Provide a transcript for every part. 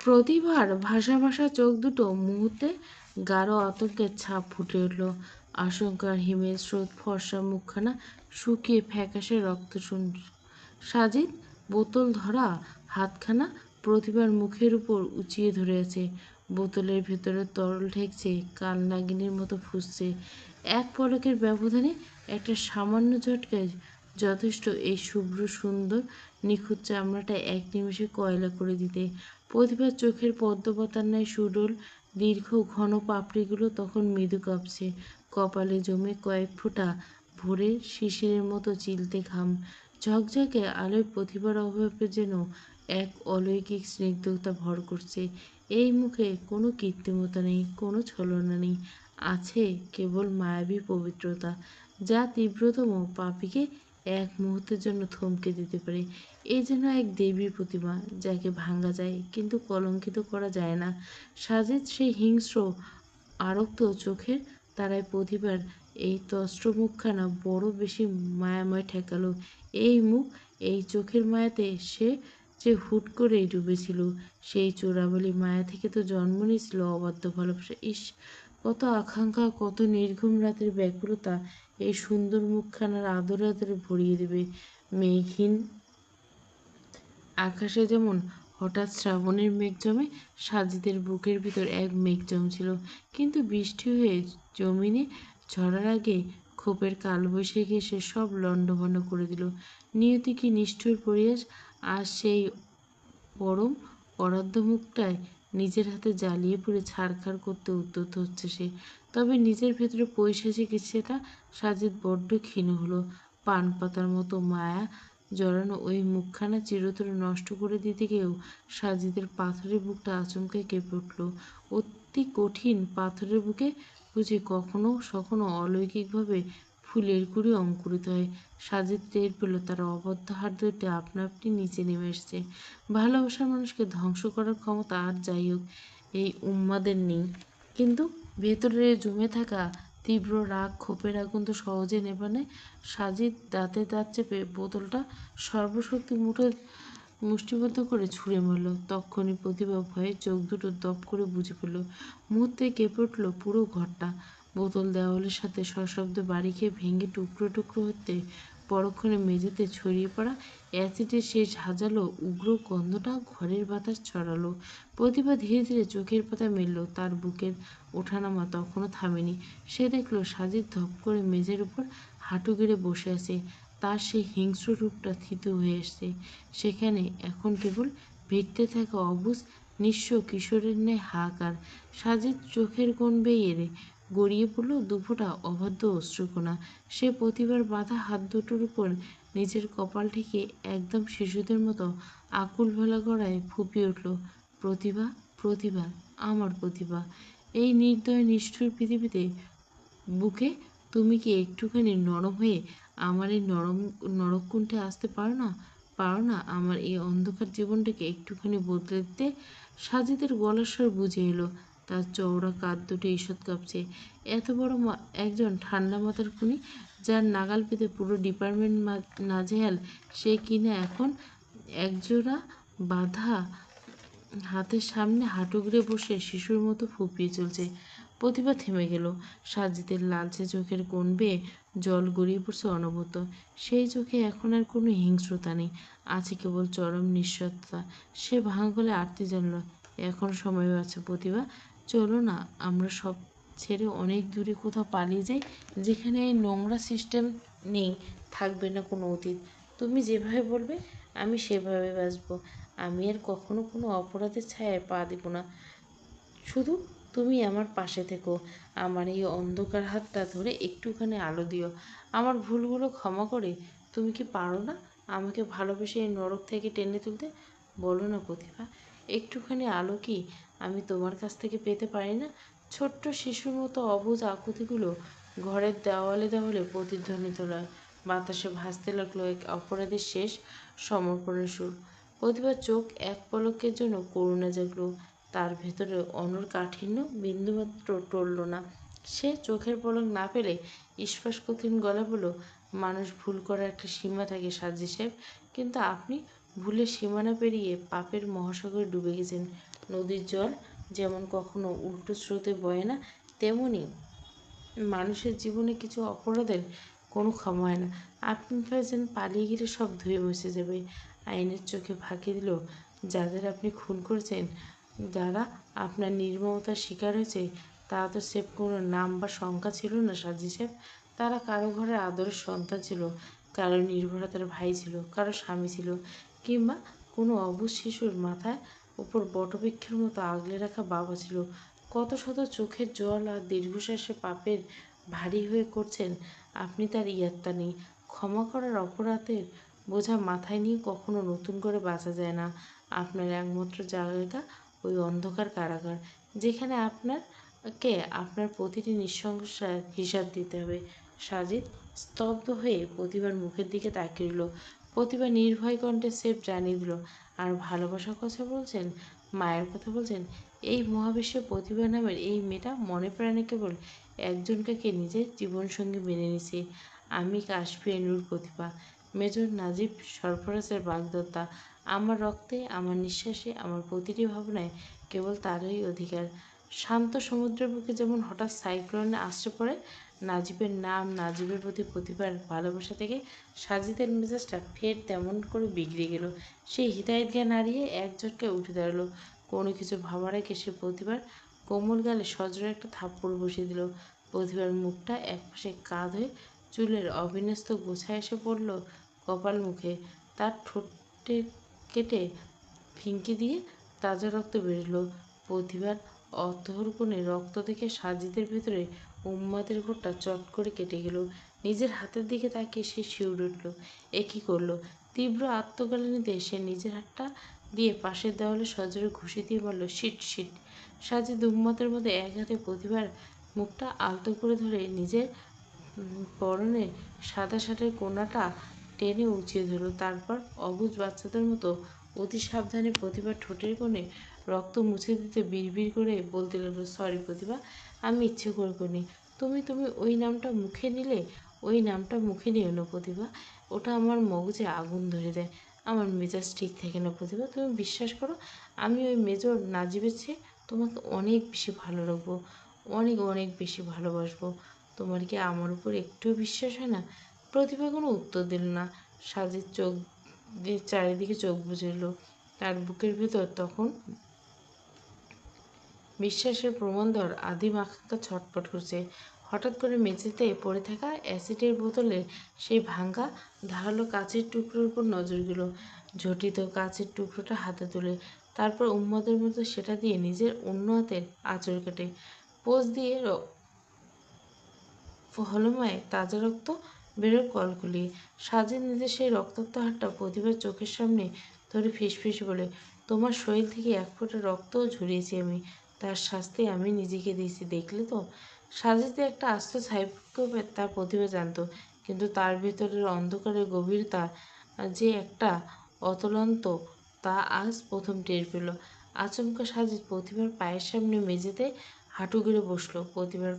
প্রতিভার ভাষা ভাষা চোখ দুটো মুহূর্তে গাঢ় আতঙ্কের ছাপ ফুটে উঠল। আশঙ্কার হিমের স্রোত, ফর্সা মুখখানা শুকিয়ে ফ্যাকাশে রক্তশূন্য। সাজিদ বোতল ধরা হাতখানা প্রতিভার মুখের উপর উঁচিয়ে ধরে আছে। বোতলের ভেতরে তরল ঠেকছে, কালনাগিনীর মতো ফুঁসছে। এক পলকের ব্যবধানে, একটা সামান্য ঝটকায় যথেষ্ট এই শুভ্র সুন্দর নিখুঁত চামড়াটা এক নিমেষে কয়লা করে দিতে। প্রতিভার চোখের পদ্মপাতার ন্যায় সুডোল দীর্ঘ ঘন পাপড়িগুলো তখন মৃদু কাঁপছে। কপালে জমে কয়েক ফোঁটা ভোরের শিশিরের মতো চিলতে ঘাম। ঝকঝকে আলোয় প্রতিভার অভাবে যেন এক অলৌকিক স্নিগ্ধতা ভর করছে। এই মুখে কোনো কৃত্রিমতা নেই, কোনো ছলনা নেই, আছে কেবল মায়াবী পবিত্রতা, যা তীব্রতম পাপীকে এক মুহূর্তের জন্য থমকে দিতে পারে। এ যেন এক দেবী প্রতিমা, যাকে ভাঙা যায় কিন্তু কলঙ্কিত করা যায় না। সাজিদ সেই হিংস্র আরক্ত চোখের তারায় প্রতিভার এই তস্ত্র মুখখানা বড় বেশি মায়াময় ঠেকালো। এই মুখ, এই চোখের মায়াতে সে যে হুট করেই ডুবেছিল। সেই চোরাবালি মায়া থেকে তো জন্ম নিয়েছিল অবাধ্য ভালোবাসা। ইস, কত আকাঙ্ক্ষা, কত নির্ঘুম রাতের ব্যাকুলতা এই সুন্দর মুখখানার আদরে আদরে ভরিয়ে দেবে। মেঘহীন আকাশে যেমন হঠাৎ শ্রাবণের মেঘ জমে, সাজিদের বুকের ভিতর এক মেঘ জমছিল, কিন্তু বৃষ্টি হয়ে জমিনে ঝরার আগে ক্ষোভের কালবৈশাখী এসে সব লণ্ডভণ্ড করে দিল। নিয়তি কি নিষ্ঠুর পরিহাস! আর সেই পরম অরাধ্য মুখটায় নিজের হাতে জ্বালিয়ে পুড়ে ছারখার করতে উদ্যত হচ্ছে সে। তবে নিজের ভেতরে পৈশাচিক ইচ্ছেটা সাজিদ বড্ড ক্ষীণ হলো। পান পাতার মতো মায়া জড়ানো ওই মুখখানা চিরতরে নষ্ট করে দিতে গিয়েও সাজিদের পাথরের বুকটা আচমকা কেঁপে উঠল। অতি কঠিন পাথরের বুকে বুঝি কখনো সখনো অলৌকিকভাবে ফুলের কুড়ি অঙ্কুরিত হয়। সাজিদ টের পেল তার অবদ্ধ হাত দুটি আপনা আপনি নিচে নেমে এসছে। ভালোবাসার মানুষকে ধ্বংস করার ক্ষমতা আর যাই হোক এই উন্মাদের নেই, কিন্তু ভেতরে জমে থাকা তীব্র রাগ, ক্ষোভের আগুন তো সহজে নেভা নেয়। সাজিদ দাঁতে দাঁত চেপে বোতলটা সর্বশক্তি মুষ্টিবদ্ধ করে ছুঁড়ে মারল। তক্ষুনি প্রতিভা ভয়ে চোখ দুটো দপ করে বুজে ফেলল। মুহূর্তে কেঁপে উঠল পুরো ঘরটা। বোতল দেওয়ালের সাথে সশব্দে বাড়ি খেয়ে ভেঙে টুকরো টুকরো হতে পরক্ষণে মেঝেতে ছড়িয়ে পড়া অ্যাসিডের সেই ঝাঁঝালো উগ্র গন্ধটা ঘরের বাতাস ছড়ালো। প্রতিভা ধীরে ধীরে চোখের পাতা মেলল। তার বুকের ওঠানামা তখনও থামেনি। সে দেখল সাজিদ ধপ করে মেঝের উপর হাঁটু গেড়ে বসে আছে। তার সেই হিংস্র রূপটা থিতু হয়ে এসছে। সেখানে এখন কেবল ভিড়তে থাকা অবুঝ নিঃস্ব কিশোরের ন্যায় হাহাকার। সাজিদ চোখের কোণ বেয়ে গড়িয়ে পড়ল দুফোঁটা অবাধ্য অশ্রুকণা। সে প্রতিভার বাঁধা হাত দুটোর উপর নিজের কপাল ঠেকে একদম শিশুদের মতো আকুল ভেলা গড়ায় ফুঁপিয়ে উঠল, প্রতিভা, প্রতিভা, আমার প্রতিভা! এই নির্দয় নিষ্ঠুর পৃথিবীতে বুকে তুমি কি একটুখানি নরম হয়ে আমার এই নরককুণ্ঠে আসতে পারো না? পারো না আমার এই অন্ধকার জীবনটাকে একটুখানি বদলে দিতে? সাজিদের গলার স্বর বুঝে এলো। তার চওড়া কাঁধ দুটো ঈষৎ কাঁপছে। এত বড় একজন ঠান্ডা মাথার খুনি, যার নাগাল পেতে পুরো ডিপার্টমেন্ট নাজেহাল, সে কিনা এখন একজোড়া বাঁধা হাতের সামনে হাঁটু গেড়ে বসে শিশুর মতো ফুঁপিয়ে চলছে। প্রতিভা থেমে গেল। সাজিদের লালচে চোখের কোণ বেয়ে জল গড়িয়ে পড়ছে অনবরত। সেই চোখে এখন আর কোনো হিংস্রতা নেই, আছে কেবল চরম নিঃস্বতা। সে ভাঙা গলায় আর্তি জানল, এখন সময় আছে প্রতিভা। চলো না, আমরা সব ছেড়ে অনেক দূরে কোথাও পালিয়ে যাই, যেখানে এই নোংরা সিস্টেম নেই, থাকবে না কোনো অতীত। তুমি যেভাবে বলবে আমি সেভাবে বাঁচবো। আমি আর কখনো কোনো অপরাধের ছায়ায় পা দিব না। শুধু তুমি আমার পাশে থেকো। আমার এই অন্ধকার হাতটা ধরে একটুখানি আলো দিও। আমার ভুলগুলো ক্ষমা করে তুমি কি পারো না আমাকে ভালোবেসে এই নরক থেকে টেনে তুলতে? বলো না প্রতিভা, একটুখানি আলো কি আমি তোমার কাছ থেকে পেতে পারি না? ছোট্ট শিশুর মতো অবুঝ আকুতিগুলো ঘরের দেওয়ালে দেওয়ালে প্রতিধ্বনিত হয়। বাতাসে ভাসতে লাগলো এক অপরাধীর শেষ সমর্পণের সুর। প্রতিভার চোখ এক পলকের জন্য করুণা জাগলো। তার ভেতরে অনর কাঠিন্য বিন্দুমাত্র টলল না। সে চোখের পলক না পেলে ইস্পাস কঠিন গলা বলল, মানুষ ভুল করার একটা সীমা থাকে সাজি সাহেব, কিন্তু আপনি ভুলের সীমানা পেরিয়ে পাপের মহাসাগরে ডুবে গেছেন। নদীর জল যেমন কখনো উল্টো স্রোতে বয় না, তেমনি মানুষের জীবনে কিছু অপরাধের কোনো ক্ষমা হয় না। আপনি ভেবেছেন পালিয়ে গেলে সব ধুয়ে মুছে যাবে। আইনের চোখে ফাঁকি দিল যাদের আপনি খুন করেছেন, যারা আপনার নির্মমতার শিকার হয়েছে, তারা তো সেফ কোনো নাম বা সংখ্যা ছিল না সাজি সাহেব। তারা কারো ঘরে আদরের সন্তান ছিল, কারো নির্ভরতার ভাই ছিল, কারো স্বামী ছিল, কিংবা কোনো অবুঝ শিশুর মাথায় উপর বটবৃক্ষের মতো আগলে রাখা বাবা ছিল। কত শত চোখের জল আর দীর্ঘশ্বাসে পাপের ভারী হয়ে করছেন আপনি, তার ইয়ত্তা নেই। ক্ষমা করার অপরাধের বোঝা মাথায় নিয়ে কখনো নতুন করে বাঁচা যায় না। আপনার একমাত্র জায়গা ওই অন্ধকার কারাগার, যেখানে আপনাকে আপনার প্রতিটি নৃশংসার হিসাব দিতে হবে। সাজিদ স্তব্ধ হয়ে প্রতিভার মুখের দিকে তাকিয়ে রইল। প্রতিভা নির্ভয় কণ্ঠে সেফ জানিয়ে দিল, আর ভালোবাসার কথা বলছেন, মায়ের কথা বলছেন। এই মহাবিশ্বে প্রতিভা নামের এই মেয়েটা মনে প্রাণে কেবল একজনকে নিজের জীবনসঙ্গী মেনে নিছে। আমি কাশফি নূর প্রতিভা, মেজর নাজিব সরফরাজের বাগদত্তা। আমার রক্তে, আমার নিঃশ্বাসে, আমার প্রতিটি ভাবনায় কেবল তারই অধিকার। শান্ত সমুদ্রের বুকে যেমন হঠাৎ সাইক্লোনে আসতে পড়ে নাজিবের নাম, নাজিবের প্রতি প্রতিভার ভালোবাসা থেকে সাজিদের মেজাজটা ফের তেমন করে বিগড়ে গেল। সেই হৃদয়ের জ্ঞান হারিয়ে এক ঝটকায় উঠে দাঁড়ালো। কোনো কিছু ভাবার আগে সে প্রতিভার কোমল গালে সজোরে একটা থাপ্পড় বসিয়ে দিল। প্রতিভার মুখটা একপাশে কাঁধ হয়ে চুলের অবিন্যস্ত গোছায় এসে পড়ল কপাল মুখে। তার ঠোঁটে কেটে ফিনকি দিয়ে তাজা রক্ত বেরোলো। প্রতিভার অতহর কোণে রক্ত দেখে সাজিদের ভেতরে উন্মাদের ঘোরটা চট করে কেটে গেল। নিজের হাতের দিকে তাকিয়ে সে শিউরে উঠল। এ কী করলো? তীব্র আত্মগ্লানিতে সে নিজের হাতটা দিয়ে পাশের দেওয়ালে সজোরে ঘুষি দিয়ে বলল, শিট শিট। সাজিদ উন্মাদের মধ্যে এক হাতে প্রতিভার মুখটা আলতো করে ধরে নিজের পরনে সাদা শার্টের কোনাটা টেনে উঁচিয়ে ধরল। তারপর অবুঝ বাচ্চাদের মতো অতি সাবধানে প্রতিভার ঠোঁটের কোণে রক্ত মুছে দিতে বিড়বিড় করে বলতে লাগলো, সরি প্রতিভা, আমি ইচ্ছে করে করিনি। তুমি তুমি ওই নামটা মুখে নিলে, ওই নামটা মুখে নিও না প্রতিভা। ওটা আমার মগজে আগুন ধরে দেয়, আমার মেজাজ ঠিক থাকে না প্রতিভা। তুমি বিশ্বাস করো, আমি ওই মেজর নাজিবের চেয়ে তোমাকে অনেক বেশি ভালো রাখবো, অনেক অনেক বেশি ভালোবাসবো। তোমার কি আমার উপর একটুও বিশ্বাস হয় না? প্রতিভা কোনো উত্তর দিল না। সাজিদ চোখ দিয়ে চারিদিকে চোখ বুজে এলো। তার বুকের ভেতর তখন বিশ্বাসের প্রমাণ দেওয়ার আদিম আকাঙ্ক্ষা ছটফট করছে। হঠাৎ করে মেঝেতে পড়ে থাকা অ্যাসিডের বোতলের সেই ভাঙা ধারালো কাচের টুকরোর উপর নজর গেল। ঝটিত কাচের টুকরোটা হাতে তুলে তারপর উন্মাদের মতো সেটা দিয়ে নিজের অন্য হাতের আঁচড় কেটে পোজ দিয়ে হলমায় তাজা রক্ত বেরোয় কলকলিয়ে। সাজিদ নিজের সেই রক্তাক্ত হাতটা প্রতিভার চোখের সামনে ধরে ফিসফিস বলে, তোমার শরীর থেকে এক ফোঁটা রক্তও ঝরিয়েছি আমি, তার শাস্তি আমি নিজেকে দিয়েছি, দেখলে তো? সাজিদে একটা আস্ত সাইকোপ্যাথ তার প্রতিভা জানত, কিন্তু তার ভেতরের অন্ধকারের গভীরতা যে একটা অতলন্ত, তা আজ প্রথম টের পেল। আচমকা সাজিদ প্রতিভার পায়ের সামনে মেঝেতে হাঁটু গেড়ে বসলো। প্রতিভার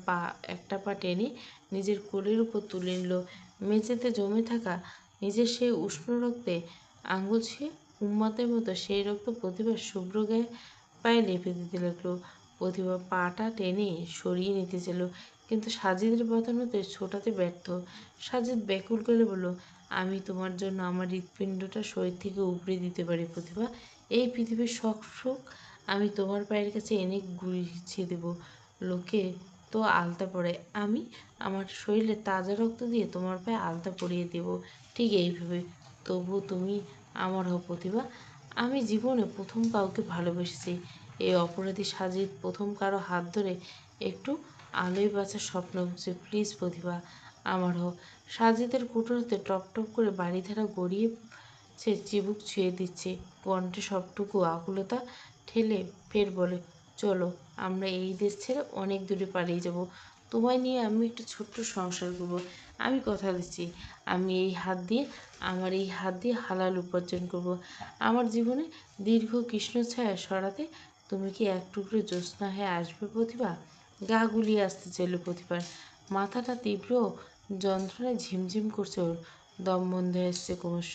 একটা পা টেনে নিজের কোলের উপর তুলে নিল। মেঝেতে জমে থাকা নিজের সেই উষ্ণ রক্তে আঙুল ছুঁয়ে উন্মাদের মতো সেই রক্ত প্রতিভার শুভ্র গায়ে পায়ে লেপে দিতে লাগলো। প্রতিভা পাটা টেনে সরিয়ে নিতে চাইল, কিন্তু সাজিদের বাঁধানোতে ছোটাতে ব্যর্থ। সাজিদ ব্যাকুল করে বলল, আমি তোমার জন্য আমার হৃৎপিণ্ডটা শরীর থেকে উপড়ে দিতে পারি প্রতিভা। এই পৃথিবীর সব সুখ আমি তোমার পায়ের কাছে এনে গুছিয়ে দেব। লোকে তো আলতা পড়ায়, আমি আমার শরীরে তাজা রক্ত দিয়ে তোমার পায়ে আলতা পরিয়ে দেব, ঠিক এইভাবে। তবু তুমি আমার হও প্রতিভা। আমি জীবনে প্রথম কাউকে ভালোবেসেছি। এই অপরাধী সাজিদ প্রথম কারো হাত ধরে একটু আলোয় বাঁচার স্বপ্ন বুঝে, প্লিজ প্রতিভা আমার হও। সাজিদের কুটোর হাতে টপ টপ করে বাড়িধারা গড়িয়ে সে চিবুক ছুঁয়ে দিচ্ছে, কণ্ঠে সবটুকু আকুলতা ঠেলে ফের বলে, চলো আমরা এই দেশ ছেড়ে অনেক দূরে পালিয়ে যাব। তোমায় নিয়ে আমি একটা ছোট্ট সংসার করবো। আমি কথা দিচ্ছি, আমি এই হাত দিয়ে হালাল উপার্জন করব। আমার জীবনে দীর্ঘ কৃষ্ণছায়া সরাতে তুমি কি এক টুকরো জ্যোৎস্না হয়ে আসবে প্রতিভা? গা গুলিয়ে আসতে চাইল প্রতিভার। মাথাটা তীব্র যন্ত্রণায় ঝিমঝিম করছে ওর, দম বন্ধ হয়ে আসছে ক্রমশ।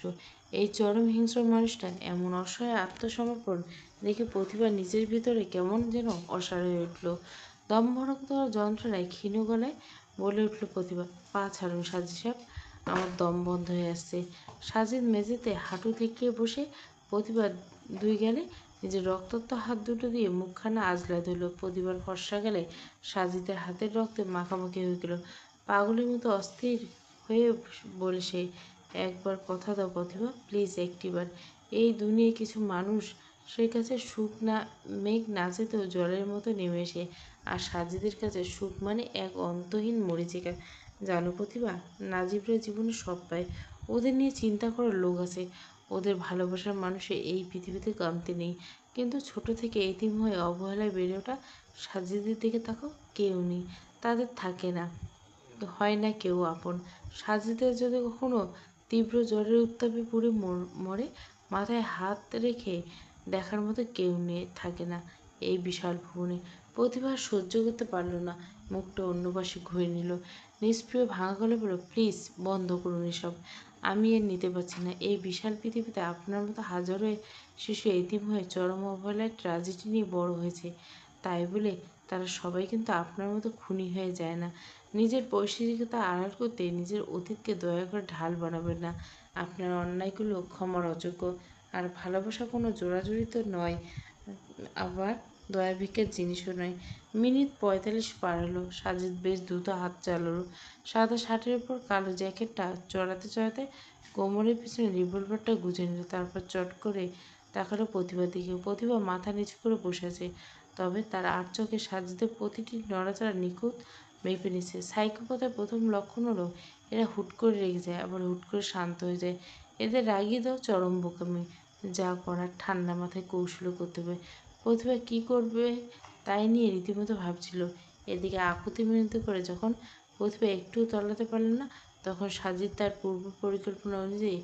এই চরম হিংস্র মানুষটা এমন অসহায় আত্মসমর্পণ দেখে প্রতিভা নিজের ভিতরে কেমন যেন অসাড় হয়ে উঠল। দম বন্ধ হওয়ার যন্ত্রণায় ক্ষীণ গলায় বলে উঠল প্রতিভা, পা ছাড়ুন সাজিদ সাহেব, আমার দম বন্ধ হয়ে আসছে। সাজিদ মেঝেতে হাঁটু ঠেকিয়ে বসে, প্রতিভা দুই গেলে নিজের রক্তাক্ত হাত দুটো দিয়ে মুখখানা আজলা ধরল। প্রতিভার ফর্সা গেলে সাজিদের হাতের রক্তে মাখামাখি হয়ে গেল। পাগলের মতো অস্থির হয়ে বলে সে, একবার কথা দাও প্রতিভা, প্লিজ একটিবার। এই দুনিয়ায় কিছু মানুষ সে কাছে সুখ না, মেঘ না যেতেও জলের মতো নেমে আসে, আর সাজিদের কাছে সুখ মানে এক অন্তহীন মরীচিকা। জানো প্রতিভা, নাজিবরা জীবনে সব পায়, ওদের নিয়ে চিন্তা করার লোক আছে, ওদের ভালোবাসার মানুষের এই পৃথিবীতে কমতি নেই। কিন্তু ছোট থেকে এতিম হয়ে অবহেলায় বেড়ে ওঠা সাজিদের দিকে তাকাও, কেউ নেই, তাদের থাকে না, হয় না কেউ আপন। সাজিদের যদি কখনো তীব্র জ্বরের উত্তাপে পুড়ে মরে, মাথায় হাত রেখে দেখার মতো কেউ নেই, থাকে না এই বিশাল ভুবনে। প্রতিভা সহ্য করতে পারল না, মুখটা অন্য পাশে ঘুরে নিল, নিষ্প্রিয় ভাঙা গলে বলল, প্লিজ বন্ধ করুন এসব, আমি এর নিতে পারছি না। এই বিশাল পৃথিবীতে আপনার মতো হাজারো শিশু এতিম হয়ে চরম অবহেলায় ট্র্যাজেডি নিয়ে বড় হয়েছে, তাই বলে তারা সবাই কিন্তু আপনার মতো খুনি হয়ে যায় না। নিজের পরিস্থিতিকে আড়াল করতে নিজের অতীতকে দয়া করে ঢাল বানাবেন না। আপনার অন্যায়গুলো ক্ষমার অযোগ্য, আর ভালোবাসা কোনো জোড়াজুড়ি তো নয়, আবার দয়া ভিক্ষের জিনিসও নয়। মিনিট 45 পার হলো। সাজিদ বেশ দ্রুত হাত চালালো। সাদা শার্টের উপর কালো জ্যাকেটটা চড়াতে চড়াতে কোমরের পিছনে রিভলভারটা গুঁজে নিল। তারপর চট করে তাকালো প্রতিভার দিকে। প্রতিভা মাথা নিচু করে বসে আছে, তবে তার আর চোখে সাজিদের প্রতিটি নড়াচড়া নিখুঁত মেপে নিচ্ছে। সাইকোপ্যাথের প্রথম লক্ষণ হলো এরা হুট করে রেগে যায়, আবার হুট করে শান্ত হয়ে যায়। এদের রাগিয়ে দাও চরম বোকামি, যা করার ঠান্ডা মাথায় কৌশলে করতে হবে। প্রতিভা কী করবে তাই নিয়ে রীতিমতো ভাবছিল। এদিকে আকুতি মিনতি করে যখন প্রতিভা একটুও তলাতে পারল না, তখন সাজিদ তার পূর্ব পরিকল্পনা অনুযায়ী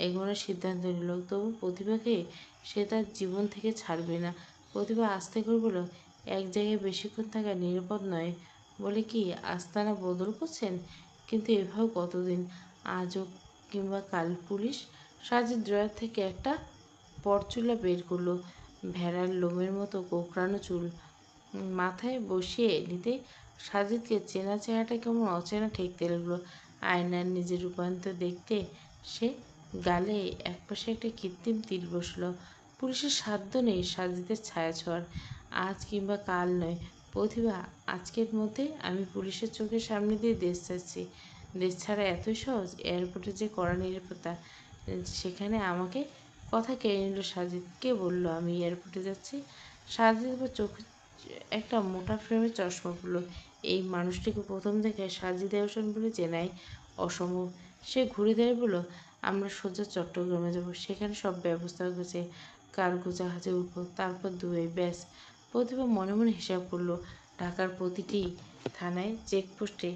এগোনোর সিদ্ধান্ত নিল। তবু প্রতিভাকে সে তার জীবন থেকে ছাড়বে না। প্রতিভা আস্তে করে বলল, এক জায়গায় বেশিক্ষণ থাকা নিরাপদ নয় বলে কি আস্তানা বদল করছেন? কিন্তু এভাবে কতদিন? আজও কিংবা কাল? পুলিশ? সাজিদ ড্রয়ার থেকে একটা পরচুলা বের করলো, ভেড়ার লোমের মতো কোঁকড়ানো চুল মাথায় বসিয়ে নিতে সাজিদকে চেনা চেহারাটা কেমন অচেনা ঠেকতে লাগলো। আয়নার নিজের রূপান্তর দেখতে সে গালে একপাশে একটা কৃত্রিম তিল বসলো। পুলিশের সাধ্য নেই সাজিদের ছায়া ছোঁয়ার, আজ কিংবা কাল নয়। প্রতিভা, আজকের মধ্যে আমি পুলিশের চোখের সামনে দিয়ে দেশ ছাড়ছি। দেশ ছাড়া এতই সহজ? এয়ারপোর্টে যে কড়া নিরাপত্তা, সেখানে আমাকে কথা কেড়ে নিল সাজিদ। কে বলল আমি এয়ারপোর্টে যাচ্ছি? সাজিদ এবার চোখে একটা মোটা ফ্রেমের চশমা পরল। এই মানুষটিকে প্রথম দেখে সাজিদ হোসেন বলে চেনাই অসম্ভব। সে ঘুরে দাঁড়িয়ে বলল, আমরা সোজা চট্টগ্রামে যাব, সেখানে সব ব্যবস্থা হয়েছে, কার্গো জাহাজে উঠবো, তারপর দুবাই, ব্যাস। প্রতিভা মনে মনে হিসাব করলো, ঢাকার প্রতিটি থানায় চেকপোস্টে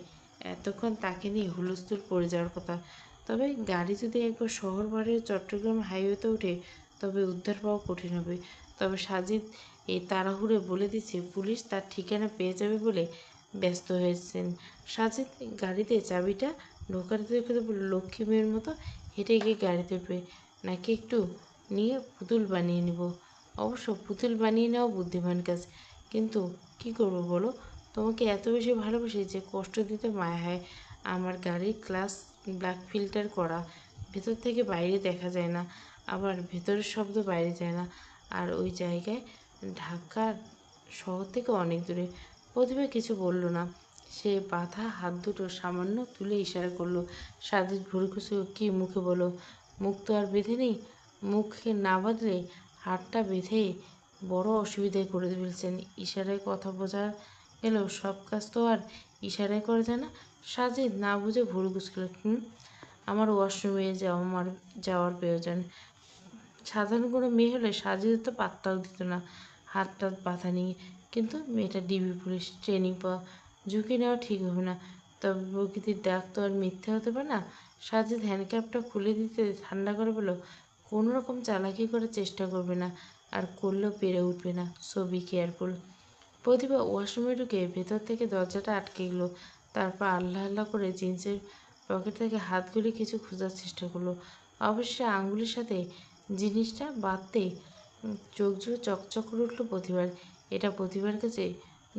এতক্ষণ তাকে নিয়ে হুলস্থুল পড়ে যাওয়ার কথা। তবে গাড়ি যদি একবার শহর পাড়িয়ে চট্টগ্রাম হাইওয়েতে ওঠে, তবে উদ্ধার পাওয়া কঠিন হবে। তবে সাজিদ এই তাড়াহুড়ো বলে দিচ্ছে পুলিশ তার ঠিকানা পেয়ে যাবে বলে ব্যস্ত হয়েছেন। সাজিদ গাড়িতে চাবিটা ঢোকাতে ঢোকাতে বলল, লক্ষ্মী মেয়ের মতো হেঁটে গিয়ে গাড়িতে উঠবে, নাকি একটু নিয়ে পুতুল বানিয়ে নিব? অবশ্য পুতুল বানিয়ে নেওয়া বুদ্ধিমান কাজ, কিন্তু কি করবো বলো? তোমাকে এত বেশি ভালোবাসি যে কষ্ট দিতে মায়া হয়। আমার গাড়ির গ্লাস ব্ল্যাক ফিল্টার করা, ভেতর থেকে বাইরে দেখা যায় না, আবার ভেতরের শব্দ বাইরে যায় না, আর ওই জায়গায় ঢাকার শহর থেকে অনেক দূরে। প্রতিভা কিছু বলল না, সে বাঁধা হাত দুটো সামান্য তুলে ইশারা করলো। সাজিদ ভুরু কুচকে, কি মুখে বলো? মুখ তো আর বেঁধে নেই। মুখে না বাঁধলে হাতটা বেঁধে বড় অসুবিধায় করে ফেলছেন। ইশারায় কথা বোঝা গেলেও সব কাজ তো আর ইশারায় করা যায় না। সাজিদ না বুঝে ভুরু কুচকে, আমার ওয়াশরুমে যাওয়ার প্রয়োজন। সাধারণ কোনো মেয়ে হলে সাজিদ তো পাত্তাও দিত না, হাত টাত বাঁধা নিয়ে। কিন্তু মেয়েটা ডিবি পুলিশ, ট্রেনিং পাওয়া, ঝুঁকি নেওয়া ঠিক হবে না। তবে প্রকৃতির ডাক তো আর মিথ্যে হতে পারে না। সাজিদ হ্যান্ডক্যাপটা খুলে দিতে ঠান্ডা করে বলল, কোনো রকম চালাকি করার চেষ্টা করবে না, আর করলেও পেরে উঠবে না, সো বি কেয়ারফুল। প্রতিভা ওয়াশরুমে ঢুকে ভেতর থেকে দরজাটা আটকে গেল। তারপর আল্লাহ আল্লাহ করে জিন্সের পকেট থেকে হাত গুলি কিছু খোঁজার চেষ্টা করলো। অবশ্যই আঙ্গুলের সাথে জিনিসটা বাঁধতে চোখ জোড়ে চকচক করে উঠল প্রতিভার। এটা প্রতিভার কাছে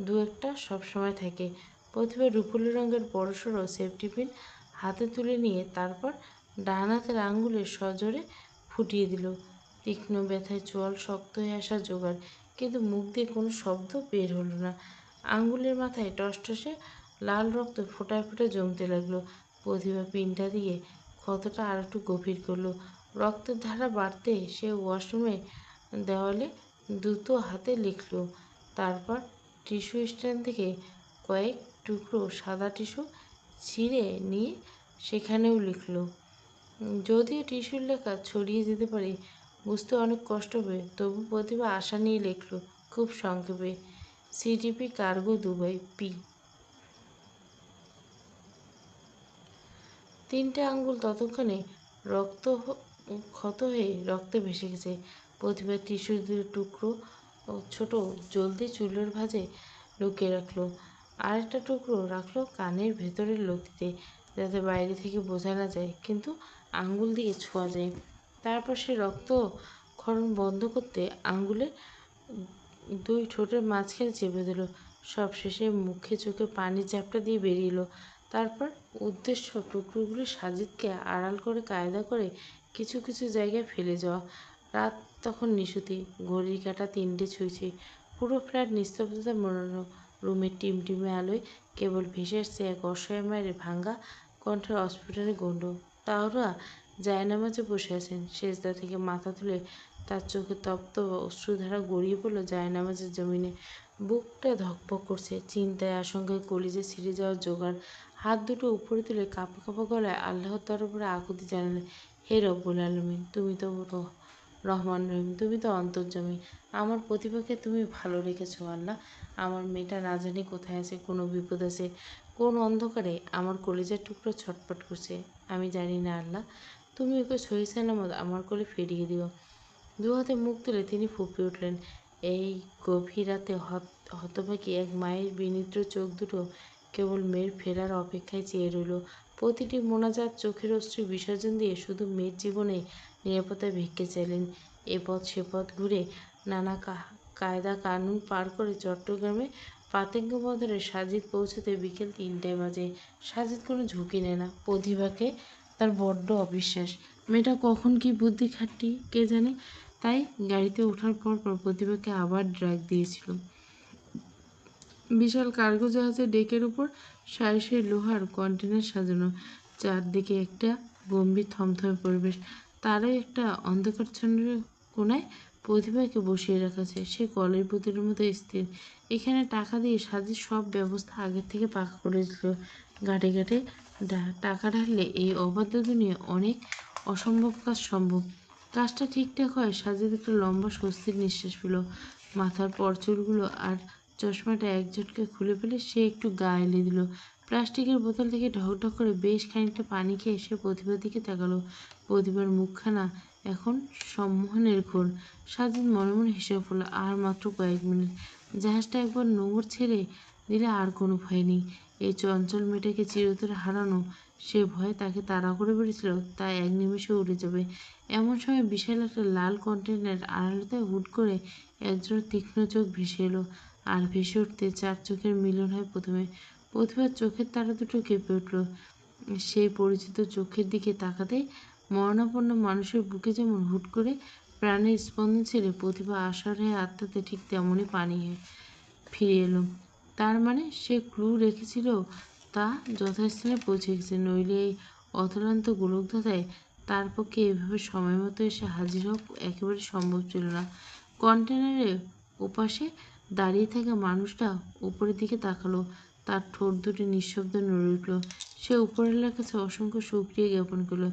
দু একটা সবসময় থাকে। প্রতিভা রুপোলি রঙের বড়সড় সেফটি পিন হাতে তুলে নিয়ে তারপর ডান হাতের আঙ্গুলে সজোরে ফুটিয়ে দিল। তীক্ষ্ণ ব্যথায় চোয়াল শক্ত হয়ে আসা জোগাড়, কিন্তু মুখ দিয়ে কোনো শব্দ বের হলো না। আঙ্গুলের মাথায় টসটসে লাল রক্ত ফোঁটায় ফোঁটায় জমতে লাগলো। প্রতিভা পিনটা দিয়ে ক্ষতটা আর একটু গভীর করলো। রক্তের ধারা বাড়তে সে ওয়াশরুমে দেওয়ালে দ্রুত হাতে লিখল। তারপর টিস্যু স্ট্যান্ড থেকে কয়েক টুকরো সাদা টিস্যু ছিঁড়ে নিয়ে সেখানেও লিখল। যদিও টিস্যুর লেখা ছড়িয়ে যেতে পারে, বুঝতে অনেক কষ্ট হবে, তবু প্রতিভা আশা নিয়ে লিখল খুব সংক্ষেপে, সিটিপি কার্গো দুবাই পি। 3টে আঙ্গুল ততক্ষণে ক্ষত হয়ে রক্তে ভেসে গেছে। প্রতিভা টিস্যু দুটো টুকরো ছোট জলদি চুলের ভাঁজে লুকিয়ে রাখলো। আরেকটা টুকরো রাখলো কানের ভেতরের লতিতে, যাতে বাইরে থেকে বোঝা না যায় কিন্তু আঙ্গুল দিয়ে ছোঁয়া যায়। তারপর সে রক্তক্ষরণ বন্ধ করতে আঙ্গুলের 2 ঠোঁটের মাঝখানে চেপে দিল। সবশেষে মুখে চোখে পানির ঝাপটা দিয়ে বেরিয়ে এলো। তারপর উদ্দেশ্য টুকরোগুলি সাজিদকে আড়াল করে কায়দা করে কিছু কিছু জায়গায় ফেলে যাওয়া। রাত তখন নিশুতি, ঘড়ির কাঁটা 3টে ছুঁইছে। পুরো ফ্ল্যাট নিস্তব্ধতা মোড়ানো। রুমের টিমটিমে আলোয় কেবল ভেসে আসছে এক অসহায় মায়ের ভাঙা কণ্ঠের অস্ফুটনে গণ্ড। তাওরা জায়নামাজে বসে আছেন। সেজদা থেকে মাথা তুলে তার চোখে তপ্ত অশ্রুধারা গড়িয়ে পড়ল জায়নামাজের জমিনে। বুকটা ধকপক করছে, চিন্তায় আশঙ্কায় কলিজা ছিঁড়ে যাওয়ার জোগাড়। হাত দুটো উপরে তুলে কাঁপা কাঁপা গলায় আল্লাহর দরবারে আকুতি জানালেন, হে রব্বুল আলামিন, তুমি তো রহমান রহিম, তুমি তো অন্তর্যামী। আমার প্রতিভাকে তুমি ভালো রেখেছো আল্লাহ। আমার মেয়েটা না জানি কোথায় আছে, কোনো বিপদ আছে, কোন অন্ধকারে আমার কলিজার টুকরো ছটফট করছে, আমি জানি না আল্লাহ। তুমি ওকে সহি সালামত আমার কোলে ফিরিয়ে দিও। দু হাতে মুখ তুলে তিনি ফুঁপিয়ে উঠলেন। এই গভীর রাতে হতভাগী এক মায়ের বিনিদ্র চোখ দুটো কেবল মেয়ের ফেরার অপেক্ষায় চেয়ে রইল। প্রতিটি মোনাজাত চোখের অশ্রু বিসর্জন দিয়ে শুধু মেয়ের জীবনে নিরাপত্তায় ভিক্ষে চাইলেন। এ পথ সে পথ ঘুরে নানা কায়দা কানুন পার করে চট্টগ্রামে পাতেঙ্গ বন্দরে সাজিদ পৌঁছতে বিকেল 3টায় বাজে। সাজিদ কোনো ঝুঁকি নেয় না। প্রতিভাকে তার বড্ড অবিশ্বাস। মেয়েটা কখন কি বুদ্ধি খাটটি কে জানে। তাই গাড়িতে ওঠার পর প্রতিভাকে আবার ড্রাগ দিয়েছিল। বিশাল কার্গো জাহাজের ডেকের উপর সারি সারি লোহার কন্টেনার সাজানো, চারদিকে একটা গম্ভীর থমথমে পরিবেশ। তারই একটা অন্ধকারচ্ছন্ন কোণায় প্রতিভাকে বসিয়ে রাখাছে। সে কলের পুতুলের মতো স্থির। এখানে টাকা দিয়ে সাজিদ সব ব্যবস্থা আগের থেকে পাকা করে দিল। ঘাটে ঘাটে টাকা ঢাললে এই অবাধ্য দুনিয়া অনেক অসম্ভব কাজ সম্ভব। কাজটা ঠিকঠাক হয় সাজিদ একটা লম্বা স্বস্তির নিঃশ্বাস পেল। মাথার পরচুলগুলো আর চশমাটা এক ঝটকায় খুলে ফেলে সে একটু গা এলিয়ে দিল। প্লাস্টিকের বোতল থেকে ঢকঢক করে বেশ খানিকটা পানি খেয়ে সে প্রতিভার দিকে তাকালো। প্রতিভার মুখখানা এখন সম্মোহনের ঘোর। সাজিদ মনে মনে হিসাব করল, আর মাত্র কয়েক মিনিট। জাহাজটা একবার নোঙর ছেড়ে দিলে আর কোনো ভয় নেই। এই চঞ্চল মেয়েটাকে চিরতরে হারানো, সে ভয় তাকে তাড়া করে বেড়েছিল, তা এক নিমেষে উড়ে যাবে। এমন সময় বিশাল একটা লাল কন্টেনারের আড়ালেতে হুট করে একজোড়া তীক্ষ্ণ চোখ ভেসে এলো। আর ভেসে উঠতে 4 চোখের মিলন হয় প্রথমে। প্রতিভার চোখের তারা দুটো কেঁপে উঠল। সেই পরিচিত চোখের দিকে তাকাতেই মরণাপন্ন মানুষের বুকে যেমন হুট করে প্রাণের স্পন্দন ছেড়ে প্রতিভা আশার হয়ে আত্মাতে ঠিক তেমনই পানি ফিরে এলো। তার মানে সে ক্লু রেখেছিল তা যথাস্থানে পৌঁছে গেছে, নইলে এই অতলান্ত গোলকধাঁধায় তার পক্ষে এভাবে সময় মতো এসে হাজির হওয়া একেবারে সম্ভব ছিল না। কন্টেনারের ওপাশে দাঁড়িয়ে থাকা মানুষটা উপরের দিকে তাকালো। তার ঠোঁট দুটি নিঃশব্দ নড়ে উঠল। সে উপরওয়ালার কাছে অসংখ্য শুকরিয়া জ্ঞাপন করল।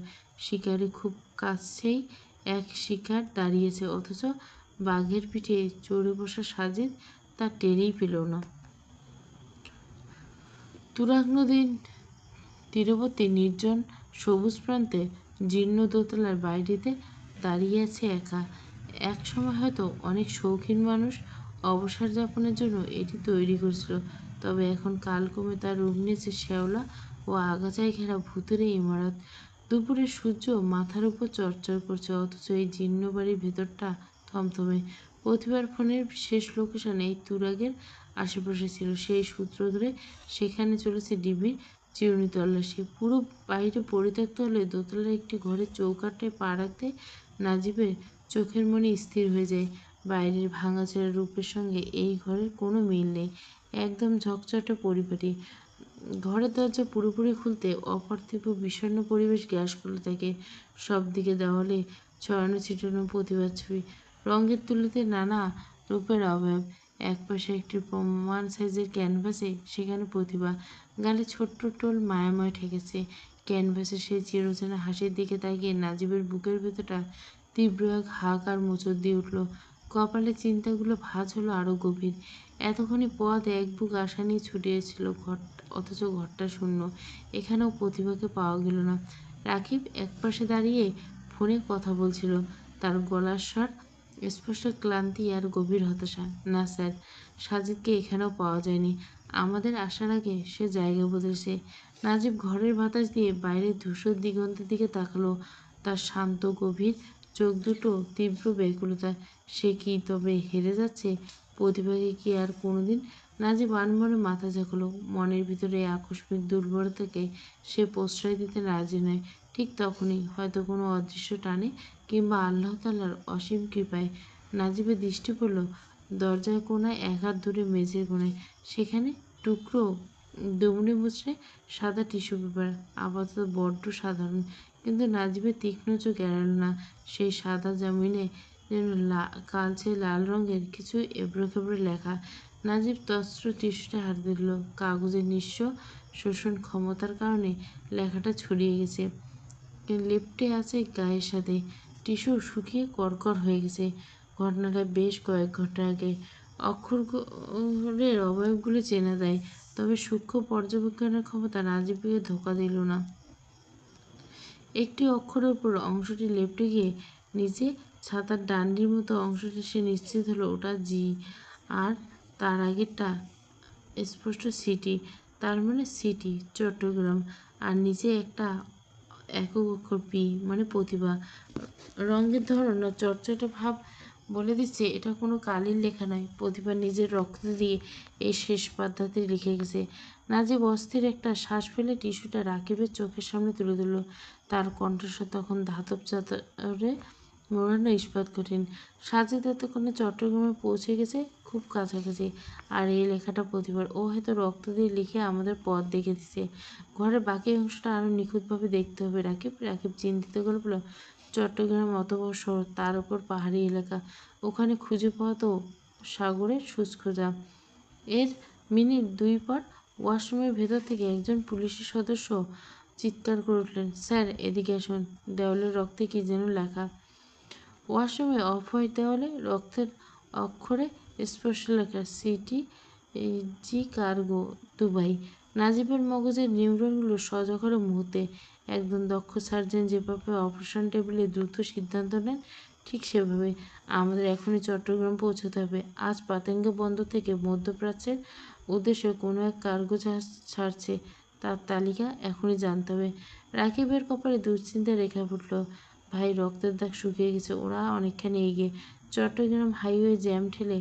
শিকারি খুব কাছেই এক শিকার দাঁড়িয়েছে, অথচ বাঘের পিঠে চড়ে বসা সাজিদ তা টেরই পেল না। তুরাগ নদীর তীরবর্তী নির্জন সবুজ প্রান্তে জীর্ণ দোতলার বাড়িটিতে দাঁড়িয়ে আছে একা। এক সময় হয়তো অনেক শৌখিন মানুষ অবসর যাপনের জন্য এটি তৈরি করেছিল, তবে এখন কালক্রমে তার রূপ নিয়েছে শ্যাওলা ও আগাছায় ঘেরা ভূতুড়ে ইমারত। দুপুরে সূর্য মাথার উপর চড়চড় করছে, অথচ এই জীর্ণ বাড়ির ভেতরটা থমথমে। প্রতিবার ফোনের শেষ লোকেশন এই তুরাগের আশেপাশে ছিল। সেই সূত্র ধরে সেখানে চলেছে ডিবির চিরুনি তল্লাশি। পুরো বাইরে পরিত্যক্ত হলে দোতলার একটি ঘরের চৌকাঠে পা রাখতে নাজিবের চোখের মনে স্থির হয়ে যায়। বাইরের ভাঙাচোরা রূপের সঙ্গে এই ঘরের কোনো মিল নেই, একদম ঝকঝকে পরিপাটি। ঘরের দরজা পুরোপুরি খুলতে অপার্থিব বিষণ্ণ পরিবেশ গ্রাস করতে থাকে। সব দিকে দেওয়ালে ছড়ানো ছিটানো প্রতিভার ছবি, রঙের তুলিতে নানা রূপের অভাব। একপাশে একটি প্রমাণ সাইজের ক্যানভাসে সেখানে প্রতিভা, গালে ছোট্ট টোল মায়াময় ঠেকেছে। ক্যানভাসে সেই চিরচেনা হাসির দিকে তাকিয়ে নাজিবের বুকের ভেতরটা তীব্র এক হাহাকার মোচড় দিয়ে উঠল। কপালে চিন্তাগুলো ভাঁজ হলো আরো গভীর। এতখানি পথ এক বুক আশা নিয়ে ছুটিয়েছিল ঘর, অথচ ঘরটা শূন্য। এখানেও প্রতিভাকে পাওয়া গেল না। রাকিব একপাশে দাঁড়িয়ে ফোনে কথা বলছিল, তার গলার স্বর স্পষ্ট ক্লান্তি আর গভীর হতাশা। না স্যার, সাজিদকে এখানেও পাওয়া যায়নি। আমাদের আসার আগে সে জায়গা বদলেছে। নাজিব ঘরের বাতাস দিয়ে বাইরের ধূসর দিগন্তের দিকে তাকালো, তার শান্ত গভীর চোখ দুটো তীব্র ব্যাকুলতা। সে কি তবে হেরে যাচ্ছে? প্রতিভাকে কি আর কোনোদিন? নাজিব আনমনে মাথা ঝাঁকালো। মনের ভিতরে এই আকস্মিক দুর্বলতাকে সে প্রশ্রয় দিতে রাজি নয়। ঠিক তখনই হয়তো কোনো অদৃশ্য টানে কিংবা আল্লাহ তাআলার অসীম কৃপায় নাজিবের দৃষ্টি পড়ল দরজার কোণায় এক হাত দূরে মেঝের কোণায়। সেখানে টুকরো দুমড়ে মুচড়ে সাদা টিস্যু পেপার, আপাতত বড্ড সাধারণ, কিন্তু নাজিবের তীক্ষ্ণ চোখ এড়াল না সেই সাদা জামিনে যেন কালচে লাল রঙের কিছু এবড়োখেবড়ো লেখা। নাজিব তস্ত্র টিস্যুটা হাতে দিল। কাগজের নিঃস্ব শোষণ ক্ষমতার কারণে লেখাটা ছড়িয়ে গেছে, লেপ্টে আছে গায়ের সাথে। টিস্যু শুকিয়ে করকর হয়ে গেছে। ঘটনাটা বেশ কয়েক ঘন্টা আগে। অক্ষরের অবয়বগুলো চেনা যায়, তবে সূক্ষ্ম পর্যবেক্ষণের ক্ষমতা নাজিবকে ধোঁকা দিল না। একটি অক্ষরের উপর অংশটি লেপ্টে গিয়ে নিচে ছাতার ডান্ডির মতো অংশটি সে নিশ্চিত হলো ওটা জি, আর তার আগেরটা স্পষ্ট সিটি। তার মানে সিটি চট্টগ্রাম। আর নিচে একটা একক অক্ষর পি, মানে প্রতিভা। রঙের ধরন আর চটচটে ভাব বলে দিচ্ছে এটা কোনো কালির লেখা নয়, প্রতিভা নিজের রক্ত দিয়ে এই শেষ পাতাতে লিখে গেছে। নাজিব অস্থির একটা শ্বাস ফেলে টিস্যুটা রাকিবের চোখের সামনে তুলে ধরল। তার কণ্ঠস্বর তখন ধাতব চাদরে মোড়ানো ইস্পাত কঠিন। সাজিদ এতক্ষণে চট্টগ্রামে পৌঁছে গেছে, খুব কাছাকাছি। আর এই লেখাটা প্রতিভার। ও হয়তো রক্ত দিয়ে লিখে আমাদের পথ দেখে দিছে। ঘরের বাকি অংশটা আরো নিখুঁতভাবে দেখতে হবে। রাকিব চিন্তিত করে বলল, চট্টগ্রাম অত বড় শহর, তার উপর পাহাড়ি এলাকা, ওখানে খুঁজে পাওয়া তো সাগরের সুচখোঁজা। এর মিনিট দুই পর ওয়াশরুমের ভেতর থেকে একজন পুলিশের সদস্য চিৎকার করে উঠলেন, স্যার এদিকে আসুন। দেওয়ালের রক্তে কি যেন লেখা। ওয়াশরুমে অফ হোয়াইট দেওয়ালে রক্তের অক্ষরে স্পষ্ট লেখা, সিটি জি কার্গো, দুবাই। নাজিবের মগজের নিউরনগুলো সজাগ হলো মুহূর্তে। একজন দক্ষ সার্জন যেভাবে অপারেশন টেবিলে দ্রুত সিদ্ধান্ত নেন, ঠিক সেভাবে আমাদের এখনই চট্টগ্রাম পৌঁছতে হবে। আজ পাতেঙ্গা বন্দর থেকে মধ্যপ্রাচ্যের উদ্দেশ্যে কোনো এক কার্গো জাহাজ ছাড়ছে, তার তালিকা এখনই জানতে হবে। রাকিবের কপালে দুশ্চিন্তার রেখা ফুটল। ভাই, রক্তের দাগ শুকিয়ে গেছে। ওরা অনেকখানি এগিয়ে। চট্টগ্রাম হাইওয়ে জ্যাম ঠেলে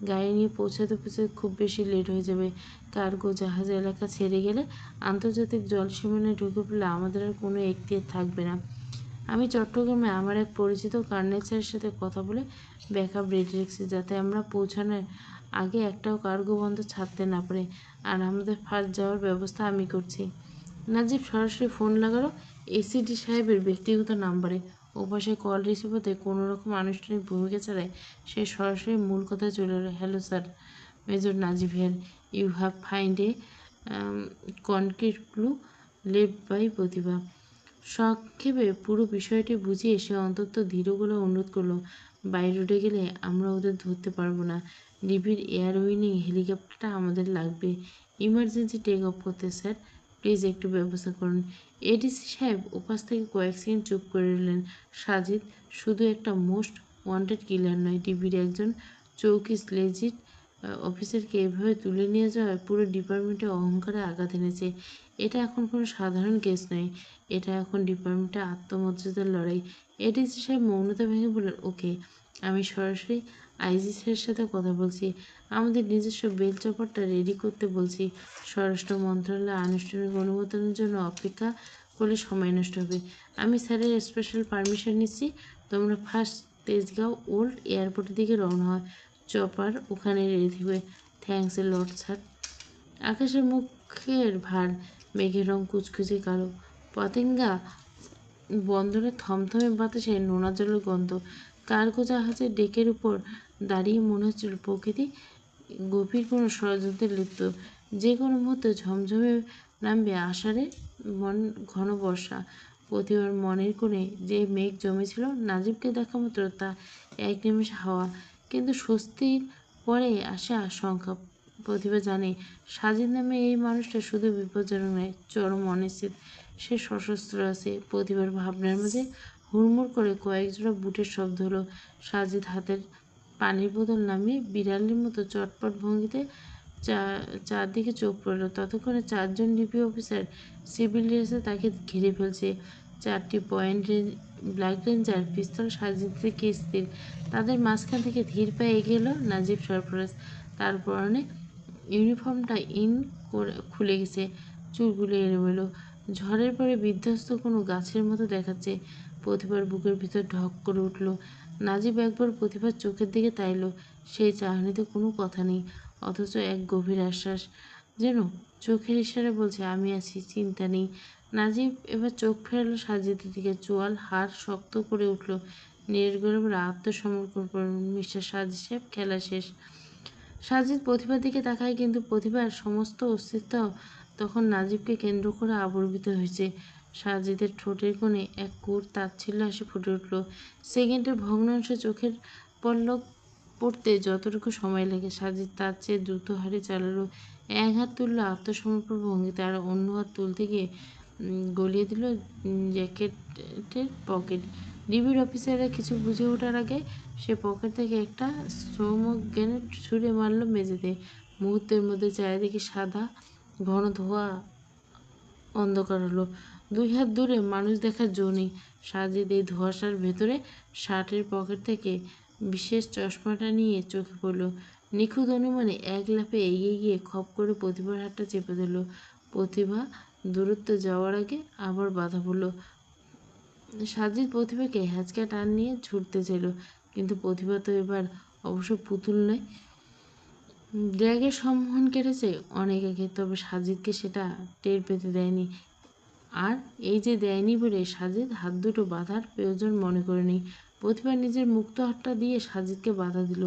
গাড়ি নিয়ে পৌঁছাতে খুব বেশি লেট হয়ে যাবে। কার্গো জাহাজ এলাকা ছেড়ে গেলে, আন্তর্জাতিক জলসীমানায় ঢুকে পড়লে আমাদের আর কোনো এখতিয়ার থাকবে না। আমি চট্টগ্রামে আমার এক পরিচিত কার্নেল স্যারের সাথে কথা বলে ব্যাকআপ রেডি রেখেছি, যাতে আমরা পৌঁছানোর আগে একটাও কার্গো বন্দর ছাড়তে না পারে। আর আমাদের ফার্স্ট যাওয়ার ব্যবস্থা আমি করছি। নাজিব সরাসরি ফোন লাগালো এসিডি সাহেবের ব্যক্তিগত নাম্বারে। ওপাশে কল রিসিভ হতে কোনো রকম আনুষ্ঠানিক ভূমিকা ছাড়াই সে সরাসরি মূল কথায় চলে এলো, hello sir, major Najib here, you have find a concrete clue left by Pratibha. সংক্ষেপে পুরো বিষয়টি বুঝিয়ে সে অন্তত ধীর গলায় অনুরোধ করলো, বাই রোডে গেলে আমরা ওদের ধরতে পারবো না। ডিবির এয়ার উইনিং হেলিকপ্টারটা আমাদের লাগবে ইমার্জেন্সি টেক অফ করতে। স্যার প্লিজ একটু ব্যবস্থা করুন। এডিসি সাহেব ওপাশ থেকে কয়েক সেকেন্ড চুপ করে রইলেন। সাজিদ শুধু একটা মোস্ট ওয়ান্টেড কিলার নয়, ডিবির একজন চৌকিস, লেজিট অফিসারকে এভাবে তুলে নিয়ে যাওয়ায় পুরো ডিপার্টমেন্টে অহংকারে আঘাত এনেছে। এটা এখন কোনো সাধারণ কেস নয়, এটা এখন ডিপার্টমেন্টে আত্মমর্যাদার লড়াই। এডিসি সাহেব মৌনতা ভেঙে বললেন, ওকে, আমি সরাসরি আইজি স্যারের সাথে কথা বলছি। আমাদের নিজস্ব বেল চপারটা রেডি করতে বলছি। স্বরাষ্ট্র মন্ত্রণালয়ের আনুষ্ঠানিক অনুমোদনের জন্য অপেক্ষা করলে সময় নষ্ট হবে। আমি স্যারের স্পেশাল পারমিশন নিচ্ছি। তোমরা ফার্স্ট তেজগাঁও ওল্ড এয়ারপোর্টের দিকে রওনা হয়। চপার ওখানে রেডি থাকবে। Thanks a lot sir. আকাশের মুখের ভার, মেঘের রং কুচকুচে কালো। পতেঙ্গা বন্দরে থমথমে বাতাসে নোনা জলের গন্ধ। কার্গো জাহাজের ডেকের উপর দাঁড়িয়ে মনে হচ্ছিল প্রকৃতি গভীর কোনো ষড়যন্ত্রে লিপ্ত। যে কোনো মুহূর্তে ঝমঝমে নামবে আষাঢ়ে ঘন বর্ষা। প্রতিবার মনের কোণে যে মেঘ জমেছিল, নাজিবকে দেখা মাত্র তা এক নিমেষে হাওয়া। কিন্তু স্বস্তির পরে আসে আশঙ্কা। প্রতিভা জানে সাজিদ নামে এই মানুষটা শুধু বিপজ্জনক নয়, চরম অনিশ্চিত। সে সশস্ত্র আছে। প্রতিবার ভাবনার মাঝে হুড়মুড় করে কয়েক জোড়া বুটের শব্দ হলো। সাজিদ হাতের পানির বোতল নামিয়ে বিড়ালের মতো চটপট ভঙ্গিতে চারদিকে চোখ পড়ল। ততক্ষণে 4 জন ডিপি অফিসার সিভিল ড্রেসে তাকে ঘিরে ফেলছে। 4টি ব্ল্যাক রেঞ্জার পিস্তল সাজিদের দিকে স্থির। তাদের মাঝখান থেকে ধীর পায়ে এগিয়ে এলো নাজিব সরফরাজ। তার পরনে ইউনিফর্মটা খুলে গেছে, চুলগুলো এলোমেলো, ঝড়ের পরে বিধ্বস্ত কোনো গাছের মতো দেখাচ্ছে। প্রতিভার বুকের ভিতর ঢক করে উঠল। নাজিব একবার প্রতিভার চোখের দিকে তাইল। সেই চাহনিতে কোনো কথা নেই, অথচ এক গভীর আশ্বাস, যেন চোখের ইশারা বলছে, আমি আছি, চিন্তা নেই। নাজিব এবার চোখ ফেরালো সাজিদের দিকে। চোয়াল হাড় শক্ত করে উঠল। নির্গরবের আত্মসমর্পণ করলেন, মিস্টার সাজিদ সাহেব, খেলা শেষ। সাজিদ প্রতিভার দিকে তাকায়, কিন্তু প্রতিভার সমস্ত অস্তিত্ব তখন নাজিবকে কেন্দ্র করে আবর্তিত হয়েছে। সাজিদের ঠোঁটের কোণে এক কুট তাচ্ছিল্য হাসি ফুটে উঠল। সেকেন্ডের ভগ্নাংশে চোখের পলক পড়তে যতটুকু সময় লাগে, সাজিদ তার চেয়ে দ্রুত হারে চালালো। এক হাত তুললো আত্মসমর্পণ ভঙ্গিতে, আর অন্য হাত তুলতে গিয়ে গলিয়ে দিল জ্যাকেটের পকেট। ডিবির অফিসাররা কিছু বুঝে ওঠার আগে সে পকেট থেকে একটা স্মোক গ্রেনেড ছুঁড়ে মারল মেঝেতে। মুহূর্তের মধ্যে চারিদিকে সাদা ঘন ধোঁয়া অন্ধকার হলো। 2 হাত দূরে মানুষ দেখার জো নেই। সাজিদ এই ধোঁয়াশার ভেতরে শার্টের পকেট থেকে বিশেষ চশমাটা নিয়ে চোখে পড়ল। নিখুঁত অনুমানে এক লাফে এগিয়ে গিয়ে খপ করে প্রতিভার হাতটা চেপে ধরল। প্রতিভা দূরত্ব যাওয়ার আগে আবার বাধা পড়ল। সাজিদ প্রতিভাকে হ্যাঁচকা টান নিয়ে ছুটতে চাইল, কিন্তু প্রতিভা তো এবার অবশ্য পুতুল নয়। ড্র্যাগের সম্মোহন কেটেছে অনেক আগে, তবে সাজিদকে সেটা টের পেতে দেয়নি। আর এই যে দেয়নি বলে সাজিদ হাত দুটো বাঁধার প্রয়োজন মনে করেনি। প্রতিভা নিজের মুক্ত হাতটা দিয়ে সাজিদকে বাধা দিল।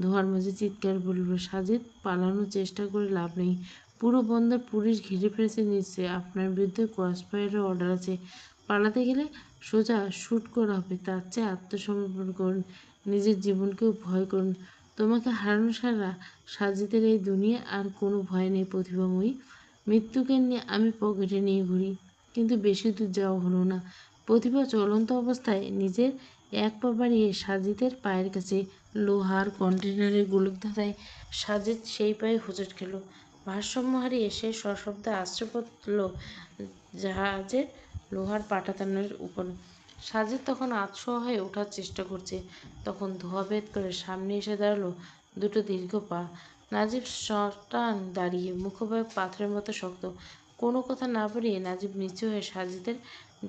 ধোঁয়ার মাঝে চিৎকার বলল, সাজিদ, পালানোর চেষ্টা করে লাভ নেই। পুরো বন্দর পুলিশ ঘিরে ফেলেছে নিশ্চয়ই। আপনার বিরুদ্ধে ক্রসফায়ারের অর্ডার আছে। পালাতে গেলে সোজা শ্যুট করা হবে। তার চেয়ে আত্মসমর্পণ করুন, নিজের জীবনকেও ভয় করুন। তোমাকে হারানো ছাড়া সাজিদের এই দুনিয়া আর কোনো ভয় নেই প্রতিভাময়ী। মৃত্যুকে নিয়ে আমি পকেটে নিয়ে ঘুরি। কিন্তু বেশি দূর যাওয়া হলো না। প্রতিভা চলন্ত অবস্থায় নিজের এক পা বাড়িয়ে সাজিদের পায়ের কাছে। লোহার কন্টেনারের গোলকধাঁধায় সাজিদ সেই পায়ে হোঁচট খেল। ভারসাম্য হারিয়ে সে সশব্দে আছড়ে পড়ল জাহাজের লোহার পাটাতনের উপর। সাজিদ তখন আতশোয়া হয়ে ওঠার চেষ্টা করছে, তখন ধোঁয়া ভেদ করে সামনে এসে দাঁড়ালো দুটো দীর্ঘ পা। নাজিব সটান দাঁড়িয়ে, মুখোভাব পাথরের মতো শক্ত। কোনো কথা না বাড়িয়ে নাজিব নিচু হয়ে সাজিদের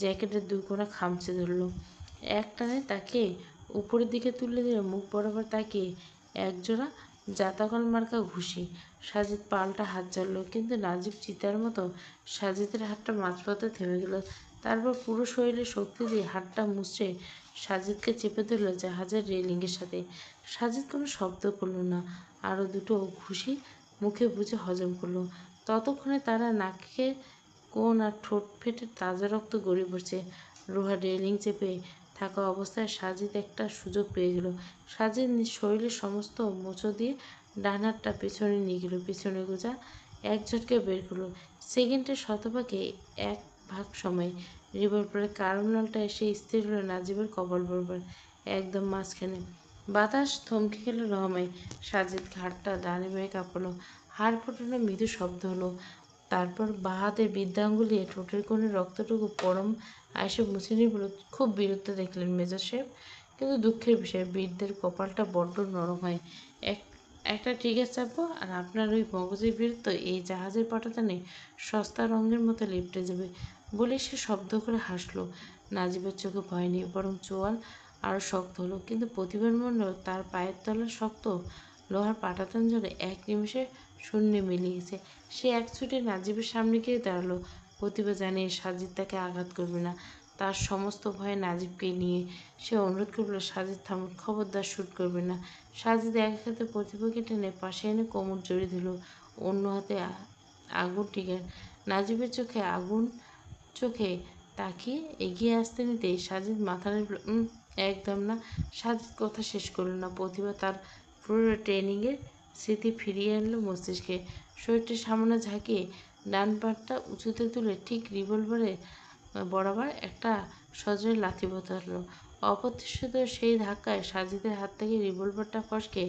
জ্যাকেটের 2 কোণা খামচে ধরল। এক টানে তাকে উপরের দিকে তুলে দিল। মুখ বরাবর তাকিয়ে একজোড়া জাতাকল মার্কা ঘুষি। সাজিদ পাল্টা হাত চালল, কিন্তু নাজিব চিতার মতো সাজিদের হাতটা মাঝপথে থেমে গেল। তারপর পুরো শরীরে শক্তি দিয়ে হাতটা মুচড়ে সাজিদকে চেপে ধরল জাহাজের রেলিংয়ের সাথে। সাজিদ কোনো শব্দ করল না, আরও দুটো ঘুষি মুখে বুঝে হজম করলো। ততক্ষণে তারা নাকে কোণ আর ঠোঁট ফেটে তাজা রক্ত গড়িয়ে পড়ছে। লোহার রেলিং চেপে থাকা অবস্থায় সাজিদ একটা সুযোগ পেয়ে গেল। সাজিদ নিজ শরীরের সমস্ত মোচড় দিয়ে ডান হাতটা পেছনে নিয়ে গেল, পেছনে গোজা এক ঝটকে বের করলো। সেকেন্ডের শতভাগে 1 ভাগ সময় রিভলভারের কারণ নলটা এসে স্থির হলো নাজিবের কপাল বরাবর, একদম মাঝখানে। বাতাস থমকে গেল রহমে। সাজিদ ঘাটটা ডানে বেয়ে কাঁপলো। হাড় ফোটানো মৃদু শব্দ হলো। তারপর বাঁ হাতের বৃদ্ধাঙ্গুলিয়ে ঠোঁটের কোণে রক্তটুকু পরম আয়সে মুছে নিবল। খুব বিরক্ত দেখলেন মেজর সাহেব, কিন্তু দুঃখের বিষয় বৃদ্ধের কপালটা বড্ড নরম হয়। এক একটা ট্রিগার চাপবো আর আপনার ওই মগজের বিরুদ্ধ এই জাহাজের পাটাতনে সস্তা রঙের মতো লেপটে যাবে। বলে সে শব্দ করে হাসলো। নাজিবের চোখে ভয় নেই, বরং চোয়াল আরও শক্ত হলো। কিন্তু প্রতিবার মনে হলো তার পায়ের তলার শক্ত লোহার পাটাতন জলে এক নিমেষে শূন্যে মিলিয়ে গেছে। সে এক ছুটে নাজিবের সামনে গিয়ে দাঁড়ালো। প্রতিভা জানে সাজিদ তাকে আঘাত করবে না। তার সমস্ত ভয়ে নাজিবকে নিয়ে সে অনুরোধ করল, সাজিদ থামুন, খবরদার শ্যুট করবেন না। সাজিদ এক হাতে প্রতিভাকে টেনে পাশে এনে কোমর জড়িয়ে দিল, অন্য হাতে আগুন টিকার। নাজিবের চোখে আগুন চোখে তাকিয়ে এগিয়ে আসতে নিতেই সাজিদ মাথা নাড়ল। একদম না। সাজিদ কথা শেষ করল না। প্রতিভা তার পুরো ট্রেনিংয়ের স্মৃতি ফিরিয়ে আনলো মস্তিষ্কে। শরীরটা সামান্য ঝাঁকিয়ে ডান পাটটা উঁচুতে তুলে ঠিক রিভলভারে বরাবর একটা সজোরে লাথি বসালো। অপ্রত্যাশিত সেই ধাক্কায় সাজিদের হাত থেকে রিভলভারটা ফসকে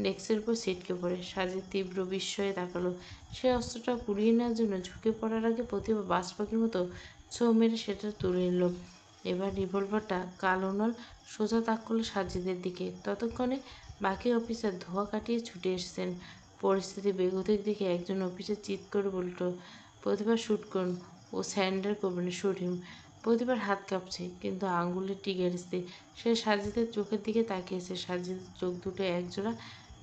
ডেস্কের উপর ছিটকে পড়ে। সাজিদ তীব্র বিস্ময়ে তাকালো। সে অস্ত্রটা কুড়িয়ে নেওয়ার জন্য ঝুঁকে পড়ার আগে প্রতিভা বাজ পাখির মতো ছোঁ মেরে সেটা তুলে নিল। এবার রিভলভারটা কালো নল সোজা তাক করলো সাজিদের দিকে। ততক্ষণে বাকি অফিসার ধোঁয়া কাটিয়ে ছুটে এসেছেন। পরিস্থিতি বেগতিক দেখে একজন অফিসার চিৎ করে বলল, প্রতিভা শ্যুট করুন, ও স্যারেন্ডার করবে না, শ্যুট হিম। প্রতিভার হাত কাঁপছে, কিন্তু আঙুলের টিকের স্থির। সে সাজিদের চোখের দিকে তাকিয়েছে। সাজিদের চোখ দুটো একজোড়া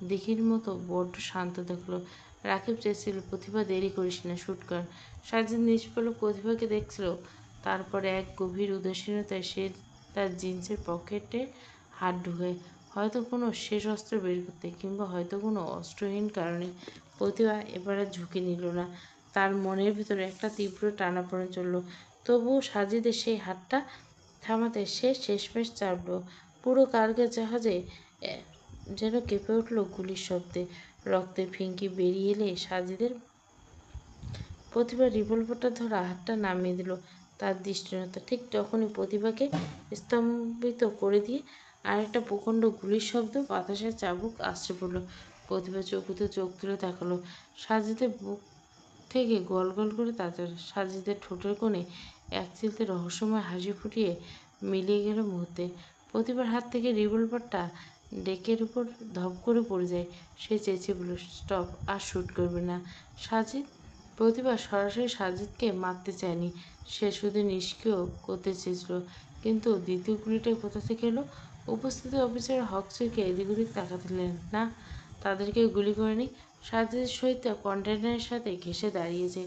দিঘির মতো বড্ড শান্ত দেখল। রাকিব চেয়েছিল, প্রতিভা দেরি করিস না, শ্যুট কর। সাজিদ নিষ্পলক প্রতিভাকে দেখছিল। তারপর এক গভীর উদাসীনতায় সে তার জিন্সের পকেটে হাত ঢুকায়, হয়তো কোনো শেষ অস্ত্র বের করতে, কিংবা হয়তো কোনো অস্ত্রহীন কারণে। প্রতিভা এবার আর ঝুঁকি নিল না। তার মনের ভিতরে একটা তীব্র টানাপোড়েন চলল। তবুও সাজিদের সেই হাতটা থামাতে সে শেষমেশ চাপল। পুরো কার্গো জাহাজে যেন কেঁপে উঠল গুলির শব্দে। রক্তের ফিঙ্কি বেরিয়ে এলে সাজিদের প্রতিভা রিভলভারটা ধরা হাতটা নামিয়ে দিল। তার দৃষ্টিহীনতা ঠিক তখনই প্রতিভাকে স্তম্ভিত করে দিয়ে আরেকটা প্রকাণ্ড গুলির শব্দ, বাতাসের চাবুক আছড়ে পড়ল। প্রতিভা চকিত চোখ তুলে তাকালো। সাজিদের বুক থেকে গল গল করে তাকাল। সাজিদের ঠোঁটের কোণে এক চিলতে রহস্যময় হাসি ফুটিয়ে মিলিয়ে গেল মুহূর্তে। প্রতিভার হাত থেকে রিভলভারটা ডেকের উপর ধপ করে পড়ে যায়। সে চেঁচিয়ে বলল, স্টপ, আর শ্যুট করবে না। সাজিদ প্রতিভা সরাসরি সাজিদকে মারতে চায়নি, সে শুধু নিষ্ক্রিয় করতে চেয়েছিল। কিন্তু দ্বিতীয় গুলিটা কোথা থেকে এলো? উপস্থিত অফিসার হকচকে এদিক ওদিক তাকালেন না। তাদের কেউ গুলি করেনি। সাজিদের সহিত কন্টেনারের সাথে ঘেঁষে দাঁড়িয়েছে,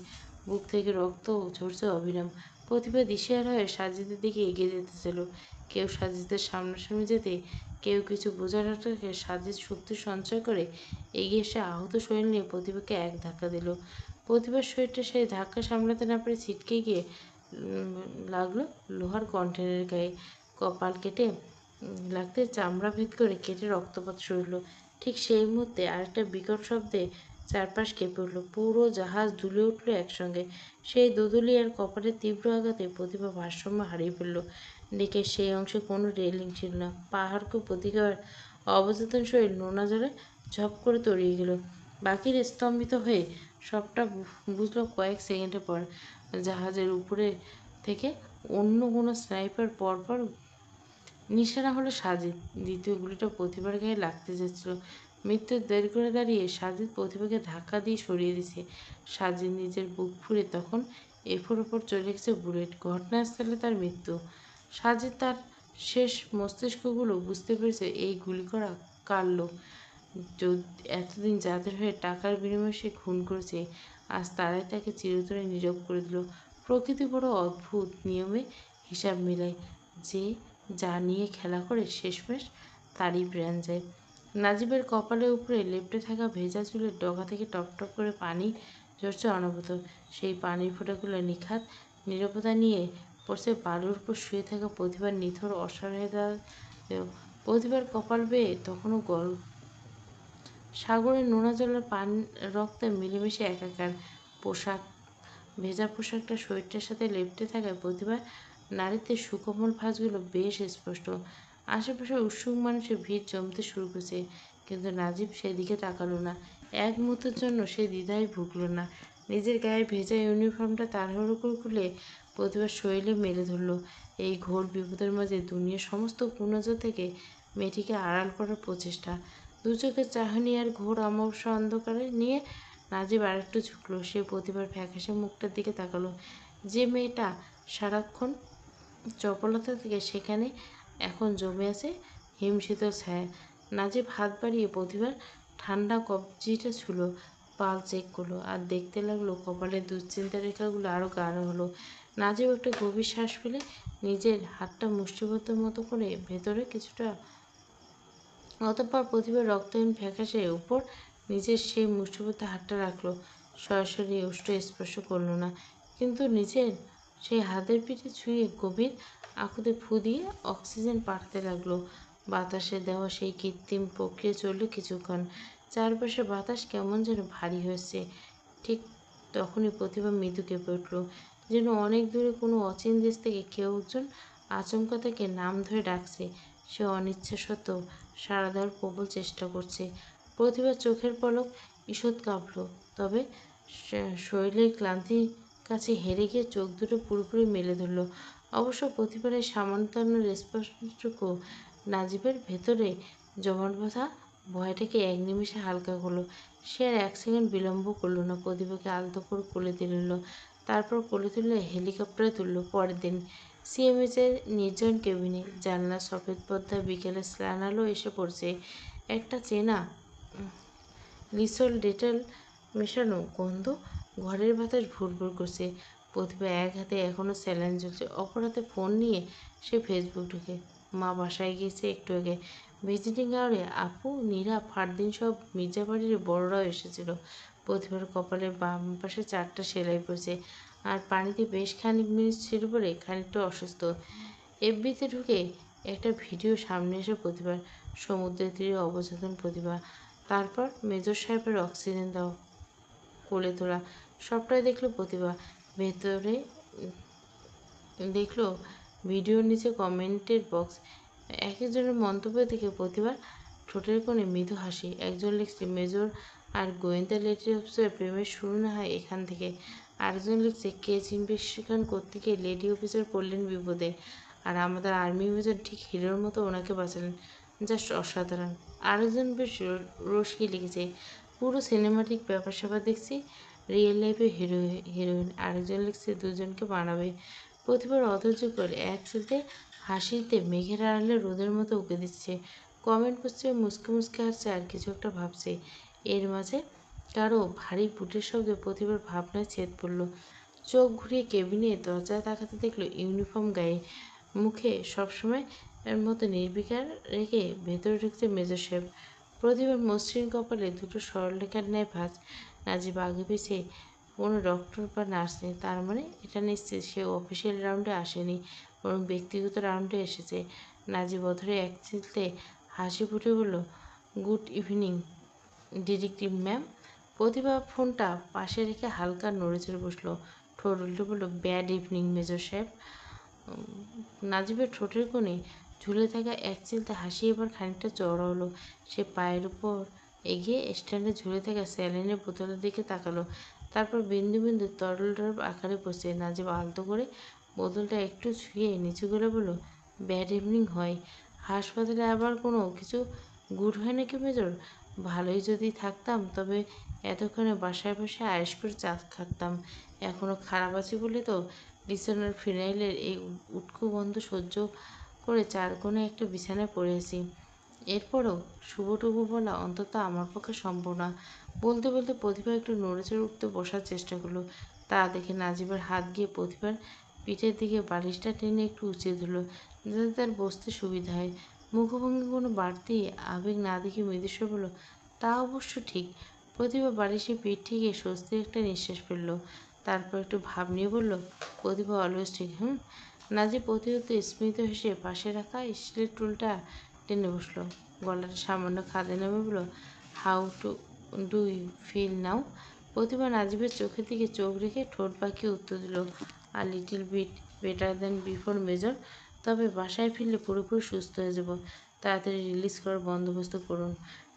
বুক থেকে রক্ত ঝরছে অবিরাম। প্রতিভা দিশেহারা হয়ে সাজিদের দিকে এগিয়ে যেতে ছিল। কেউ সাজিদের সামনাসামনি যেতে, কেউ কিছু বোঝার আগে সাজিদ শক্তি সঞ্চয় করে এগিয়ে এসে আহত শরীর নিয়ে প্রতিভাকে এক ধাক্কা দিল। প্রতিভার শরীরটা সেই ধাক্কা সামলাতে না পেরে ছিটকে গিয়ে লাগলো লোহার কন্টেনারের গায়ে। কপাল কেটে লাগতে চামড়া ভেদ করে কেটে রক্তপাত শুরু হলো। ঠিক সেই মুহূর্তে আরেকটা বিকট শব্দে চারপাশ কেঁপে উঠল। পুরো জাহাজ দুলে উঠল একসঙ্গে। সেই দুদুলিয়ার কপালের তীব্র আঘাতে প্রতিভা ভারসাম্য হারিয়ে ফেলল। ডেকের সেই অংশে কোনো রেলিং ছিল না। পাহাড়কে প্রতিকার অবচেতন শরীর নোনা জলে ঝপ করে তলিয়ে গেল। বাকির স্তম্ভিত হয়ে সবটা বুঝলো কয়েক সেকেন্ডের পর। জাহাজের উপরে থেকে অন্য কোনো স্নাইপার পরপর নিশানা হলো সাজিদ। দ্বিতীয় গুলিটা প্রতিভার গায়ে লাগতে যাচ্ছিল। মৃত্যুর দেরি করে দাঁড়িয়ে সাজিদ প্রতিভাকে ধাক্কা দিয়ে সরিয়ে দিয়েছে। সাজিদ নিজের বুক ফুঁড়ে তখন এরপর ওপর চলে গেছে বুলেট। ঘটনাস্থলে তার মৃত্যু। সাজিদ তার শেষ মস্তিষ্কগুলো বুঝতে পেরেছে এই গুলি করা কার লোক। এতদিন যাদের হয়ে টাকার বিনিময়ে সে খুন করেছে, আজ তারাই তাকে চিরতরে নীরব করে দিল। প্রকৃতি বড় অদ্ভুত নিয়মে হিসাব মেলায়। যে যা নিয়ে খেলা করে শেষমেশ তারই প্রাণ যায়। নাজিবের কপালের উপরে লেপ্টে থাকা ভেজা চুলের ডগা থেকে টপ টপ করে পানি ঝরছে অনবরত। সেই পানির ফোঁটাগুলো নিখাত নীরবতা নিয়ে পড়ছে বালুর উপর শুয়ে থাকা প্রতিভার নিথর অসহায়তা। প্রতিভার কপাল বেয়ে তখনও গল সাগরের নোনা জলের রক্তে মিলেমিশে একাকার। পোশাক ভেজা পোশাকটা শরীরটার সাথে লেপ্টে থাকায় প্রতিভার নাড়িতে সুকোমল ভাঁজগুলো বেশ স্পষ্ট। আশেপাশে উৎসুক মানুষের ভিড় জমতে শুরু করেছে, কিন্তু নাজিব সেদিকে তাকালো না। এক মুহূর্তের জন্য সে দ্বিধায় ভুগল না। নিজের গায়ে ভেজা ইউনিফর্মটা তাড়াহুড়ো করে খুলে প্রতিভার শরীরে মেলে ধরল। এই ঘোর বিপদের মাঝে দুনিয়ার সমস্ত কুনজর থেকে মেয়েটিকে আড়াল করার প্রচেষ্টা। দু চোখের চাহনি আর ঘোর অমাবস্যা অন্ধকারে নিয়ে নাজিব আরেকটু ঝুঁকলো। সে প্রতিভার ফ্যাকাশে মুখটার দিকে তাকালো। যে মেয়েটা সারাক্ষণ চপলতা থেকে সেখানে এখন জমে আছে হিমশীতল ছায়া। নাজিব হাত বাড়িয়ে প্রতিভার ঠান্ডা কবজিটা ছুলো, পাল চেক করলো আর দেখতে লাগলো কপালের দুশ্চিন্তার রেখাগুলো আরও গাঢ় হলো। নাজিব একটা গভীর শ্বাস ফেলে নিজের হাতটা মুষ্টিবদ্ধ মতো করে ভেতরে কিছুটা, অতঃপর প্রতিভার রক্তহীন ফ্যাকাশে উপর নিজের সেই মুষ্টিবদ্ধ হাতটা রাখলো। সরাসরি ওষ্ঠ স্পর্শ করলো না, কিন্তু নিজের সেই হাতের পিঠে ছুঁয়ে গভীর আকুতে ফু দিয়ে অক্সিজেন পাঠাতে লাগলো। বাতাসে দেওয়া সেই কৃত্রিম প্রক্রিয়া চলল কিছুক্ষণ। চারপাশে বাতাস কেমন যেন ভারী হয়েছে। ঠিক তখনই প্রতিভা মৃদু কেঁপে উঠল, যেন অনেক দূরে কোনো অচিন দেশ থেকে কেউ একজন আচমকা তাকে নাম ধরে ডাকছে। সে অনিচ্ছা সত্ত্বেও সাড়া দেওয়ার প্রবল চেষ্টা করছে। প্রতিভার চোখের পলক ঈষৎ কাঁপল, তবে শরীরের ক্লান্তির কাছে হেরে গিয়ে চোখ দুটো পুরোপুরি মেলে ধরল। অবশ্য প্রতিভার এই সামান্যতম রেসপন্সটুকু নাজিবের ভেতরে জমাট বাঁধা ভয়টাকে এক নিমেষে হালকা করলো। সে আর এক সেকেন্ড বিলম্ব করলো না, প্রতিভাকে আলতো করে কোলে তুলে নিল। তারপর কোলে তুলে হেলিকপ্টারে তুলল। পরের দিন সিএমএইচের নির্জন কেবিনে জানলা সফেদ পর্দা, বিকেলে স্নান আলো এসে পড়ছে। একটা চেনা লিসল ডেটল মেশানো গন্ধ ঘরের বাতাস ভুরভুর করছে। প্রতিভা এক হাতে এখনও স্যালাইন ঝুলছে, অপর হাতে ফোন নিয়ে সে ফেসবুক ঢুকে। মা বাসায় গিয়েছে একটু আগে। ভিজিটিং আওয়ারে আপু, নীরা, ফারদিন সব মির্জাবাড়ির বড়রাও এসেছিল। প্রতিভার কপালের বাম পাশে 4টা সেলাই পড়েছে, আর পানিতে বেশ খানিক মিনিট ছিল বলে খানিকটা অসুস্থ। এফবিতে ঢুকে একটা ভিডিও সামনে এসে প্রতিভার, সমুদ্রের তীরে অবচেতন প্রতিভা, তারপর মেজর সাহেবের অক্সিজেন দাও, কোলে তোলা, সবটাই দেখলো প্রতিভা। ভেতরে দেখলো ভিডিওর নিচে কমেন্টের বক্স। এক একজনের মন্তব্য দেখে প্রতিভার ঠোঁটের কোণে মৃদু হাসি। একজন লিখছে, মেজর আর গোয়েন্দা লেডি অফিসার প্রেমের শুরু না হয় এখান থেকে। আরেকজন লিখছে, কেস ইনভেস্টিগেশন করতে গিয়ে লেডি অফিসার পড়লেন বিপদে, আর আমাদের আর্মি মেজর ঠিক হিরোর মতো ওনাকে বাঁচালেন। জাস্ট অসাধারণ। আরেকজন বেশ রসিয়ে লিখেছে, পুরো সিনেমাটিক ব্যাপার স্যাপার দেখছি, রিয়েল লাইফে হিরোইন। আরেকজন লিখছে, দুজনকে বানাবে। প্রতিবার অধৈর্য করে এক চিলতে হাসিতে মেঘের আড়ালে রোদের মতো উঁকে দিচ্ছে। কমেন্ট করছে, মুসকে মুসকে হাসছে, আর কিছু একটা ভাবছে। এর মাঝে কারো ভারী বুটের শব্দে প্রতিবার ভাবনায় ছেদ পড়ল। চোখ ঘুরিয়ে কেবিনে দরজায় তাকাতে দেখলো ইউনিফর্ম গায়ে, মুখে সবসময় এর মতো নির্বিকার রেখে ভেতরে ঢুকছে মেজর সাহেব। প্রতিবার মসৃণ কপালে দুটো সরলরেখার ন্যায় ভাঁজ। নাজিব আগে পিছে কোনো ডক্টর বা নার্স নেই, তার মানে এটা নিশ্চিত সে অফিসিয়াল রাউন্ডে আসেনি, বরং ব্যক্তিগত রাউন্ডে এসেছে। নাজিব অধরে এক চিলতে হাসি ফুটে বলল, গুড ইভিনিং ডিটেকটিভ ম্যাম। প্রতিভা ফোনটা পাশে রেখে হালকা নড়ে চড়ে বসলো, ঠোঁট উল্টে বলল, ব্যাড ইভিনিং মেজর সাহেব। নাজিবের ঠোঁটের কোণে ঝুলে থাকা এক চিলতে হাসি এবার খানিকটা চওড়া হলো। সে পায়ের উপর এগিয়ে স্ট্যান্ডে ঝুলে থাকা স্যালাইনের বোতলের দিকে তাকালো। তারপর বিন্দু বিন্দু তরল ড্রপ আকারে পড়ছে। নাজিব আলতো করে বোতলটা একটু ছুঁয়ে নিচু করে বলল, ব্যাড ইভিনিং হয়? হাসপাতালে আবার কোনো কিছু গুড হয় নাকি মেজর? ভালোই যদি থাকতাম তবে এতক্ষণে বাসায় বসে আয়েশ করে চা খাতাম। এখনও খারাপ আছি বলে তো বিছানার ফিনাইলের এই উটকো গন্ধ সহ্য করে চার কোণে একটা বিছানায় পড়ে আছি। এরপরও শুভটুকু বলা অন্তত আমার পক্ষে সম্ভব না। বলতে বলতে প্রতিভা একটু নড়েচড়ে উঠতে বসার চেষ্টা করলো। তা দেখে নাজিবের হাত গিয়ে প্রতিভার পিঠের দিকে বালিশটা টেনে একটু উঁচিয়ে ধরল, যাতে তার বসতে সুবিধা হয়। মুখভঙ্গি কোনো বাড়তি আবেগ না দেখে মৃদুস্বরে বলল, তা অবশ্য ঠিক। প্রতিভা বালিশে পিঠ থেকে স্বস্তির একটা নিঃশ্বাস ফেলল। তারপর একটু ভাব নিয়ে বলল, প্রতিভা অলওয়েজ ঠিক। নাজিব প্রতিহত স্মিত হেসে পাশে রাখা স্টিলের টুলটা টেনে বসলো, গলাটা সামান্য খাদে নামে বলল, how do you feel now? Pratibha নাজিবের চোখের দিকে চোখ রেখে ঠোঁট বাঁকিয়ে উত্তর দিল, a little bit better than before major. তবে বাসায় ফিরলে পুরোপুরি সুস্থ হয়ে যাব। তাড়াতাড়ি রিলিজ করার বন্দোবস্ত করুন।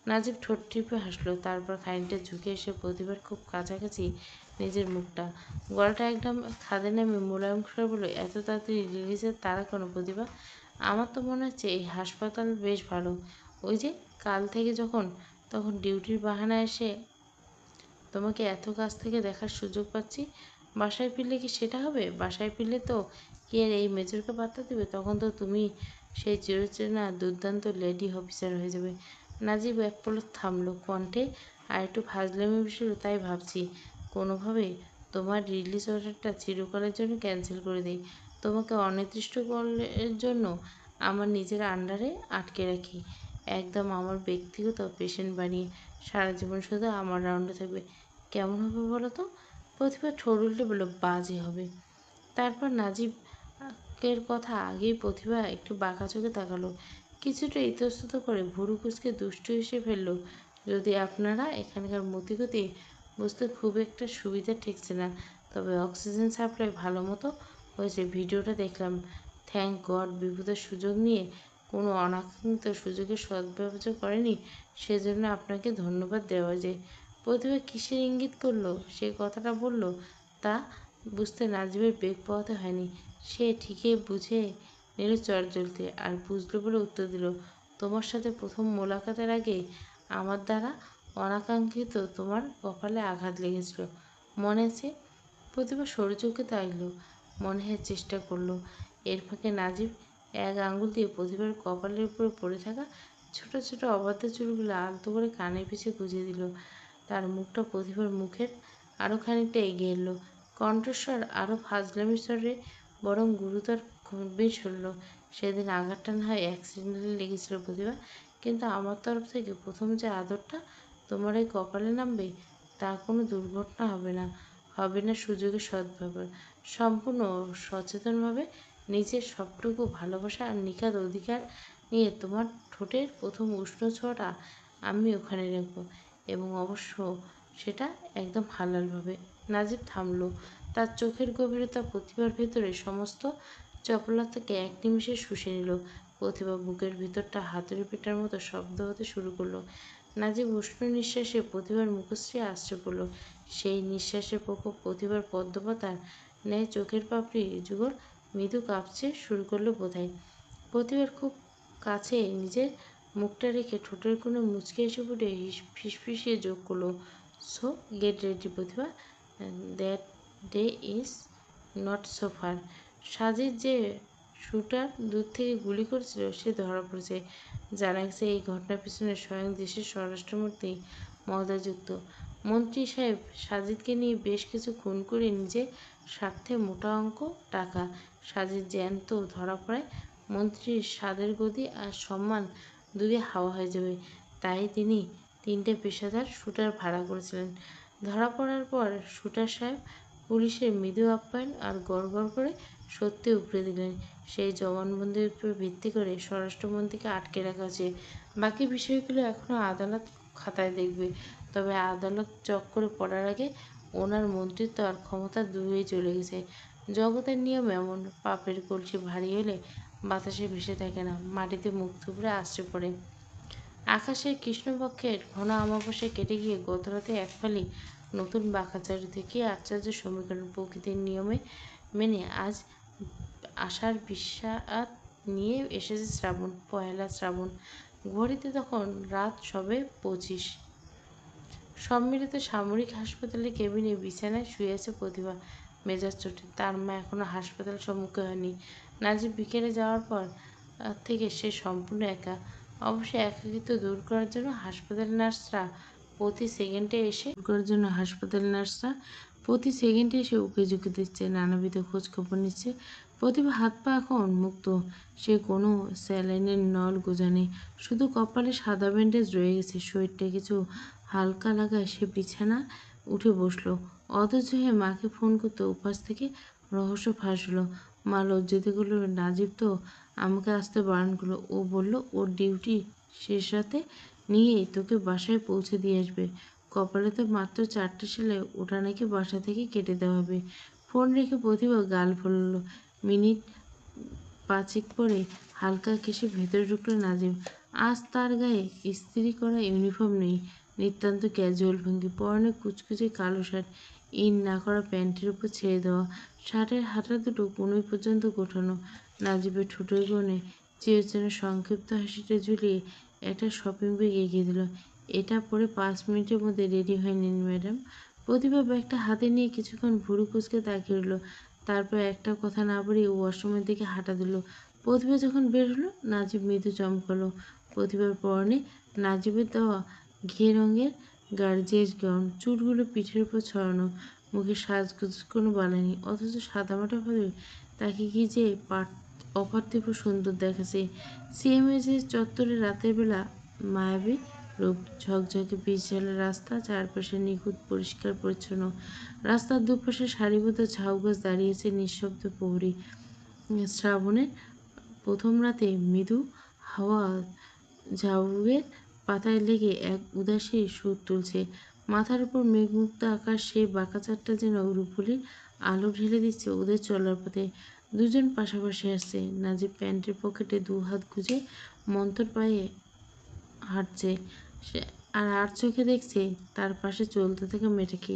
নাজিব ঠোঁট টিপে হাসলো, তারপর খানিকটা ঝুঁকে এসে প্রতিভার খুব কাছাকাছি নিজের মুখটা, গলাটা একদম খাদে নামে মোলায়েম স্বরে বলল, এত তাড়াতাড়ি রিলিজের তারা কোনো প্রতিভা? আমার তো মনে হচ্ছে এই হাসপাতাল বেশ ভালো। ওই যে কাল থেকে তখন ডিউটির বাহানায় এসে তোমাকে এত কাছ থেকে দেখার সুযোগ পাচ্ছি। বাসায় ফিরলে কি সেটা হবে? বাসায় ফিরলে তো কি আর এই মেজরকে পাত্তা দেবে? তখন তো তুমি সেই চিরচেনা দুর্দান্ত লেডি অফিসার হয়ে যাবে। নাজিব এক পলক থামলো, কণ্ঠে আর একটু ফাজলামি মিশল। তাই ভাবছি কোনোভাবে তোমার রিলিজ অর্ডারটা চিরকালের জন্য ক্যান্সেল করে দিই। তোমাকে অনির্দিষ্টকালের জন্য আমার নিজের আন্ডারে আটকে রাখি, একদম আমার ব্যক্তিগত পেশেন্ট বানিয়ে। সারা জীবন শুধু আমার রাউন্ডে থাকবে। কেমন হবে বলো তো? প্রতিভা ঠোঁট উল্টে বলল, বাজে হবে। তারপর নাজিবের কথা আগেই প্রতিভা একটু বাঁকা চোখে তাকালো, কিছুটা ইতস্তত করে ভুরু কুঁচকে দুষ্টু হেসে ফেলল। যদি আপনারা এখানকার মতিগতি বুঝতে খুব একটা সুবিধা ঠেকছে না, তবে অক্সিজেন সাপ্লাই ভালো মতো হয়েছে। ভিডিওটা দেখলাম। থ্যাংক গড বিপদের সুযোগ নিয়ে কোনো অনাকাঙ্ক্ষিত সুযোগের সদ্ব্যবহার করেনি, সেজন্য আপনাকে ধন্যবাদ দেওয়া যায়। প্রতিভা কিসের ইঙ্গিত করলো, সে কথাটা বলল, তা বুঝতে নাজিবের বেগ পোহাতে হয়নি। সে ঠিকই বুঝে নিল চটজলদি, আর বুঝলো বলে উত্তর দিল, তোমার সাথে প্রথম মোলাকাতের আগে আমার দ্বারা অনাকাঙ্ক্ষিত তোমার কপালে আঘাত লেগেছিল, মনে আছে? প্রতিভা সরু চোখে তাকল, মনে হয় চেষ্টা করলো। এর ফাঁকে নাজিব এক আঙুল দিয়ে প্রতিভার কপালের উপরে পড়ে থাকা ছোট ছোট অবাধ্য চুলগুলো আলতো করে কানের পিছে গুঁজে দিল। তার মুখটা প্রতিভার মুখের আরও খানিকটা এগিয়ে এলো, কণ্ঠস্বর আরও ফাজলামি স্বরে বরং গুরুতর গম্ভীর হল। সেদিন আঘাতটা না হয় অ্যাক্সিডেন্টালি লেগেছিল প্রতিভা, কিন্তু আমার তরফ থেকে প্রথম যে আদরটা তোমার এই কপালে নামবে, তা কোনো দুর্ঘটনা হবে না, হবে না সুযোগের সদ্ব্যবহার। সম্পূর্ণ সচেতনভাবে নিজের সবটুকু ভালোবাসা আর নিখাদ অধিকার নিয়ে তোমার ঠোঁটের প্রথম উষ্ণ ছোঁয়াটা আমি ওখানে রাখবো, এবং অবশ্য সেটা একদম হালালভাবে। নাজিব থামল, তার চোখের গভীরতা প্রতিভার ভেতরে সমস্ত চপলতাকে এক নিমিষে শুষে নিল। প্রতিভা বুকের ভিতরটা হাতুড়ি পেটার মতো শব্দ হতে শুরু করলো। নাজিব উষ্ণ নিঃশ্বাসে প্রতিভার মুখশ্রী আশ্রে পড়ল। সেই নিঃশ্বাসের প্রকোপ প্রতিভার পদ্মপাতার ন্যায় চোখের পাপড়ি যুগল মৃদু কাঁপছে শুরু করলো বোধহয়। প্রতিভার খুব কাছে নিজের মুখটা রেখে ঠোঁটের কোণে মুচকে এসে ফুটে ফিসফিসিয়ে যোগ করলো, so get ready Pratibha, that day is not so far. Sajid যে শুটার দূর থেকে গুলি করেছিল সে ধরা পড়েছে। জানা গেছে এই ঘটনার পিছনে স্বয়ং দেশের স্বরাষ্ট্রমন্ত্রী মহোদয় যুক্ত। মন্ত্রী সাহেব সাজিদকে নিয়ে বেশ কিছু খুন করে নিজের স্বার্থে মোটা অঙ্ক টাকা। সাজিদ জ্যান্ত ধরা পড়ায় মন্ত্রীর স্বাদের গদি আর সম্মান দুই হাওয়া হয়ে যাবে। তাই তিনি 3টে পেশাদার শুটার ভাড়া করেছিলেন। ধরা পড়ার পর শুটার সাহেব পুলিশের মৃদু আপ্যায়ন আর গড় গড় করে সত্যি উপড়ে দিলেন। সেই জবানবন্দির উপর ভিত্তি করে স্বরাষ্ট্রমন্ত্রীকে আটকে রাখা হয়েছে। বাকি বিষয়গুলো এখনও আদালত খাতায় দেখবে। তবে আদালত চক্করে পড়ার আগে ওনার মন্ত্রিত্ব আর ক্ষমতা দুইই চলে গেছে। জগতের নিয়ম এমন, পাপের কলসি ভারী হলে বাতাসে ভেসে থাকে না, মাটিতে মুখ থুবড়ে আছড়ে পড়ে। আকাশের কৃষ্ণপক্ষের ঘন অমাবস্যা কেটে গিয়ে গতরাতে এক ফালি নতুন বাঁকাচারীতে কী আশ্চর্য সমীকরণ! প্রকৃতির নিয়মে মেনে আজ আষাঢ় বিশ্বাত নিয়ে এসেছে শ্রাবণ, পয়লা শ্রাবণ। ঘড়িতে তখন রাত সবে 25। সম্মিলিত সামরিক হাসপাতালের কেবিনে বিছানায় শুয়ে আছে প্রতিভা, মেজাজ চোটে। তার মা এখনো হাসপাতাল সম্মুখে হয়নি। নাজিব বিকেলে যাওয়ার পর থেকে সে সম্পূর্ণ একা। অবশ্য একাকিত্ব দূর করার জন্য হাসপাতালের নার্সরা প্রতি সেকেন্ডে এসে উকি ঝুঁকি দিচ্ছে, নানাবিধ খোঁজ খবর নিচ্ছে। প্রতিভা হাত পা এখন মুক্ত। সে কোনো স্যালাইনের নল গোজা নেই, শুধু কপালে সাদা ব্যান্ডেজ রয়ে গেছে। শরীরটা কিছু হালকা লাগায় সে বিছানা উঠে বসলো। অধৈর্য হয়ে মাকে ফোন করতে উপাস থেকে রহস্য ফাঁস হলো। মা লজ্জিত করলো, নাজিব তো আমাকে আসতে বারণ করলো। ও বলল ওর ডিউটি শেষ রাতে নিয়েই তোকে বাসায় পৌঁছে দিয়ে আসবে। কপালে তো মাত্র 4টে সেলাই, ওটা নাকি বাসা থেকে কেটে দেওয়া হবে। ফোন রেখে প্রতিভা গাল ফেলল। মিনিট পাঁচিক পরে হালকা কেশে ভেতরে ঢুকলো নাজিম। আজ তার গায়ে ইস্ত্রি করা ইউনিফর্ম নেই, নিতান্ত ক্যাজুয়াল ভঙ্গি। পরনে কুচকুচে কালো শার্ট, ইন না করা প্যান্টের উপর ছেড়ে দেওয়া। শার্টের হাঁটা দুটো কোনোই পর্যন্ত গোঠানো। নাজিবের ঠোঁটের কোণে চিরচেনা সংক্ষিপ্ত হাসিটা ঝুলিয়ে একটা শপিং ব্যাগ এগিয়ে দিল। এটা পরে 5 মিনিটের মধ্যে রেডি হয়ে নিন ম্যাডাম। প্রতিভা ব্যাগটা হাতে নিয়ে কিছুক্ষণ ভুরু কুচকে তাকিয়ে রইল। তারপর একটা কথা না বাড়িয়ে ওয়াশরুমের দিকে হাঁটা দিল। প্রতিভা যখন বের হলো, নাজিব মৃদু চমকালো। প্রতিভার পরনে নাজিবের দেওয়া ঘিয়ে রঙের গার্জিয়াস গাউন, চুলগুলো পিঠের উপর ছড়ানো, মুখে সাজগোজ কোনো বালাই নেই, অথচ সাদামাটাভাবে তাকে কি যে অপার্থিব সুন্দর দেখাচ্ছে। সিএমএস চত্বরে রাতের বেলা মায়াবী রূপ। ঝকঝকে পিচ ঢালা রাস্তা, চারপাশে নিখুঁত পরিষ্কার পরিচ্ছন্ন। রাস্তার দুপাশে সারিবদ্ধ ঝাউ গাছ দাঁড়িয়েছে নিঃশব্দ প্রহরী। শ্রাবণের প্রথম রাতে মৃদু হাওয়া ঝাউয়ের পাতায় লেগে এক উদাসী সুর তুলছে। মাথার উপর মেঘমুক্ত আকাশ, সেই বাঁকা চাঁদটা যেন রূপোলির আলো ঢেলে দিচ্ছে ওদের চলার পথে। দুজন পাশাপাশি আসছে। নাজিব প্যান্টের পকেটে 2 হাত গুজে মন্থর পায়ে হাঁটছে, আর চোখে দেখছে তার পাশে চলতে থাকা মেয়েটাকে।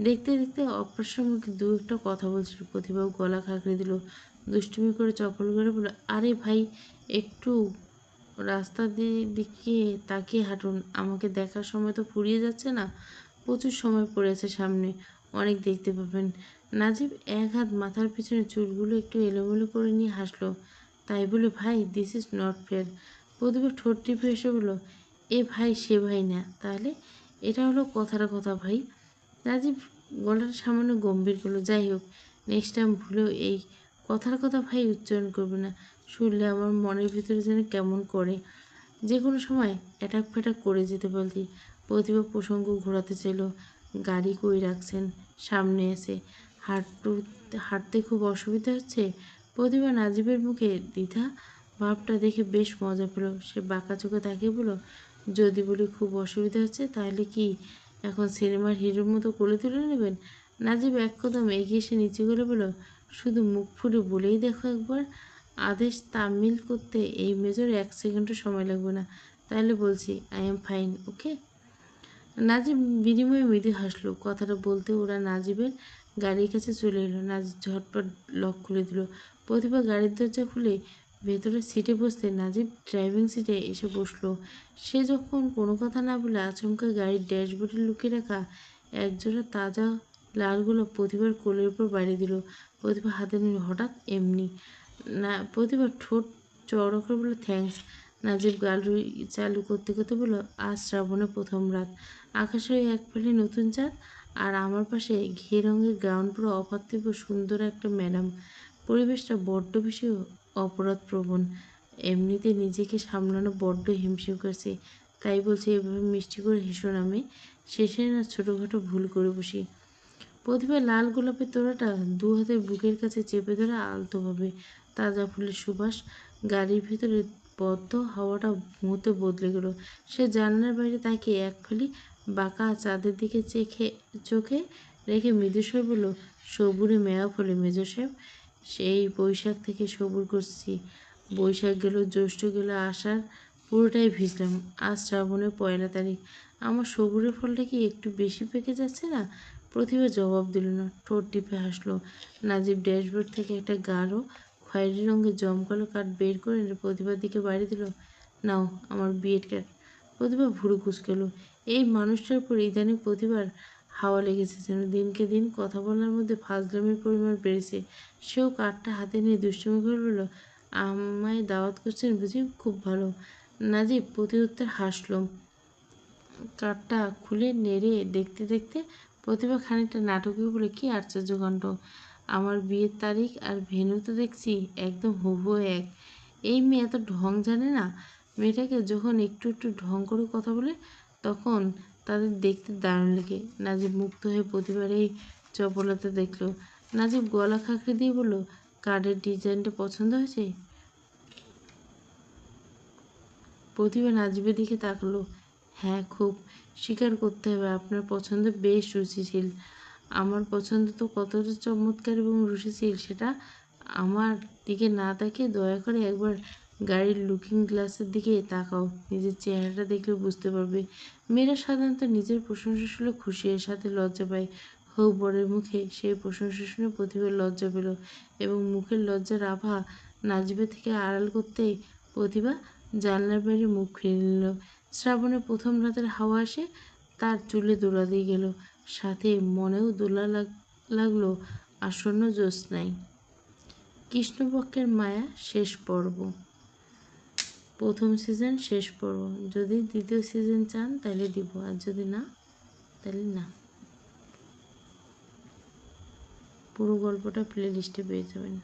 দেখতে দেখতে অপ্রসন্ন মুখে 2-একটা কথা বলছিল। প্রতিভাও গলা খাঁকড়ে দিল, দুষ্টুমি করে চপল করে বলল, আরে ভাই, একটু রাস্তা দিকে তাকিয়ে হাঁটুন। আমাকে দেখার সময় তো ফুরিয়ে যাচ্ছে না। প্রচুর সময় পড়েছে সামনে, অনেক দেখতে পাবেন। নাজিব এক হাত মাথার পিছনে চুলগুলো একটু এলোমেলো করে নিয়ে হাসলো। তাই বলে ভাই, দিস ইজ নট ফেয়ার। প্রতিভা ঠোঁট টিপে এসে বলল, এ ভাই সে ভাই না, তাহলে এটা হলো কথার কথা ভাই। রাজীব গলাটা সামান্য গম্ভীর করলো। যাই হোক, নেক্সট টাইম ভুলেও এই কথার কথা ভাই উচ্চারণ করবে না। শুনলে আমার মনের ভিতরে যেন কেমন করে, যে কোনো সময় অ্যাটাক ফ্যাটাক করে যেতে বলতি। প্রতিভা প্রসঙ্গ ঘোরাতে চাইল। গাড়ি কই রাখছেন? সামনে এসে হাঁটতে খুব অসুবিধা হচ্ছে? প্রতিভা নাজিবের মুখে দ্বিধা ভাবটা দেখে বেশ মজা পেল। সে বাঁকা চোখে তাকিয়ে বলল, যদি বলি খুব অসুবিধা হচ্ছে, তাহলে কি এখন সিনেমার হিরোর মতো কোলে তুলে নেবেন? নাজিব এক কদম এগিয়ে এসে নিচু করে বলল, শুধু মুখ ফুটে বলেই দেখো একবার। আদেশ তামিল করতে এই মেজর 1 সেকেন্ডও সময় লাগবে না। তাহলে বলছি, আই এম ফাইন, ওকে? নাজিব বিনিময়ে মৃদু হাসলো। কথাটা বলতে ওরা নাজিবের গাড়ির কাছে চলে এলো। নাজিব ঝটপট লক খুলে দিল। প্রতিভা গাড়ির দরজা খুলে ভেতরের সিটে বসতে নাজিব ড্রাইভিং সিটে এসে বসলো। সে যখন কোনো কথা না বলে আচমকা গাড়ির ড্যাশবোর্ডে লুকিয়ে রাখা একজোড়া তাজা লাল গোলাপ প্রতিভার কোলের উপর বাড়ি দিল। প্রতিভা হাতে নিল। হঠাৎ এমনি না, প্রতিভা ঠোঁট চড়া করে বলল, থ্যাঙ্কস। নাজিব গাড়ি চালু করতে করতে বলল, আজ শ্রাবণের প্রথম রাত, আকাশে এক ফালি নতুন চাঁদ, আর আমার পাশে ঘিয়ে রঙের গাউন পুরো অপার্থিব সুন্দর একটা ম্যাডাম। পরিবেশটা বড্ড বেশি অপরাধপ্রবণ। এমনিতে নিজেকে সামলানো বড্ড হিমশিম করছে। তাই বলছি, এভাবে মিষ্টি করে হেসো না মেয়ে, শেষে না ছোটোখাটো ভুল করে বসি। প্রতিভা লাল গোলাপের তোড়াটা 2 হাতে বুকের কাছে চেপে ধরে আলতোভাবে। তাজা ফুলের সুবাস। গাড়ির ভিতরে বদ্ধ হাওয়াটা মুহূর্তে বদলে গেল। সে জানলার বাইরে তাকিয়ে এক ফালি বাঁকা চাঁদের দিকে চোখে রেখে মৃদুস্বরে বলল, সবুরে মেয়া ফলে মেজর সাহেব। সেই বৈশাখ থেকে সবুর করছি। বৈশাখ গেল, জ্যৈষ্ঠ গেল, আষাঢ় পুরোটাই ভিজলাম। আজ শ্রাবণের 1 তারিখ। আমার সবুরের ফলটা কি একটু বেশি পেকে যাচ্ছে না? প্রতিভা জবাব দিল না, ঠোঁট টিপে হাসলো। নাজিব ড্যাশবোর্ড থেকে একটা গাঢ় খয়েরি রঙের জমকালো কাঠ বের করে প্রতিভার দিকে বাড়ি দিল। নাও, আমার বিয়ের কার্ড। প্রতিভা ভুরু কুঁচকালো। এই মানুষটার উপর ইদানিং প্রতিভার হাওয়া লেগেছে যেন। দিনকে দিন কথা বলার মধ্যে ফাজলামির পরিমাণ বেড়েছে। সেও কার্ডটা হাতে নিয়ে দুষ্টুমি করে বলল, আমায় দাওয়াত করছেন বুঝি? খুব ভালো। নাজিব প্রতি উত্তর হাসল। কার্ডটা খুলে নেড়ে দেখতে দেখতে প্রতিভা খানিকটা নাটকীয় বলে, কি আশ্চর্য কাণ্ড! আমার বিয়ের তারিখ আর ভেন্যু তো দেখছি একদম হুবহু এক। এই মেয়ে এত ঢং জানে না? মেয়েটাকে যখন একটু একটু ঢং করে কথা বলে, তখন তাদের দেখতে দারুণ লাগে। নাজিব মুগ্ধ হয়ে প্রতিবার এই চপলতা দেখল। নাজিব গলা খাঁকড়ে দিয়ে বলল, কার্ডের ডিজাইনটা পছন্দ হয়েছে? প্রতিভা নাজিবের দিকে তাকালো। হ্যাঁ, খুব। স্বীকার করতে হবে, আপনার পছন্দ বেশ রুচিশীল। আমার পছন্দ তো কতটা চমৎকার এবং রুচিশীল সেটা আমার দিকে না তাকিয়ে দয়া করে একবার গাড়ির লুকিং গ্লাসের দিকে তাকাও, নিজের চেহারাটা দেখলে বুঝতে পারবে। মেয়েরা সাধারণত নিজের প্রশংসা শুনলে খুশি, এর সাথে লজ্জা পায়। হৌ বরের মুখে সেই প্রশংসা শুনে প্রতিভা লজ্জা পেল এবং মুখের লজ্জার আভা নাজবে থেকে আড়াল করতেই প্রতিভা জানলার বাইরে মুখ ফিরে নিল। শ্রাবণের প্রথম রাতের হাওয়া আসে তার চুলে দোলা দিয়ে গেল, সাথে মনেও দোলা লাগলো আসন্ন জ্যোৎস্নায়। কৃষ্ণপক্ষের মায়া শেষ পর্ব, প্রথম সিজন শেষ পর্ব। যদি দ্বিতীয় সিজন চান তাহলে দিব, আর যদি না তাহলে না। পুরো গল্পটা প্লে লিস্টে পেয়ে যাবেন।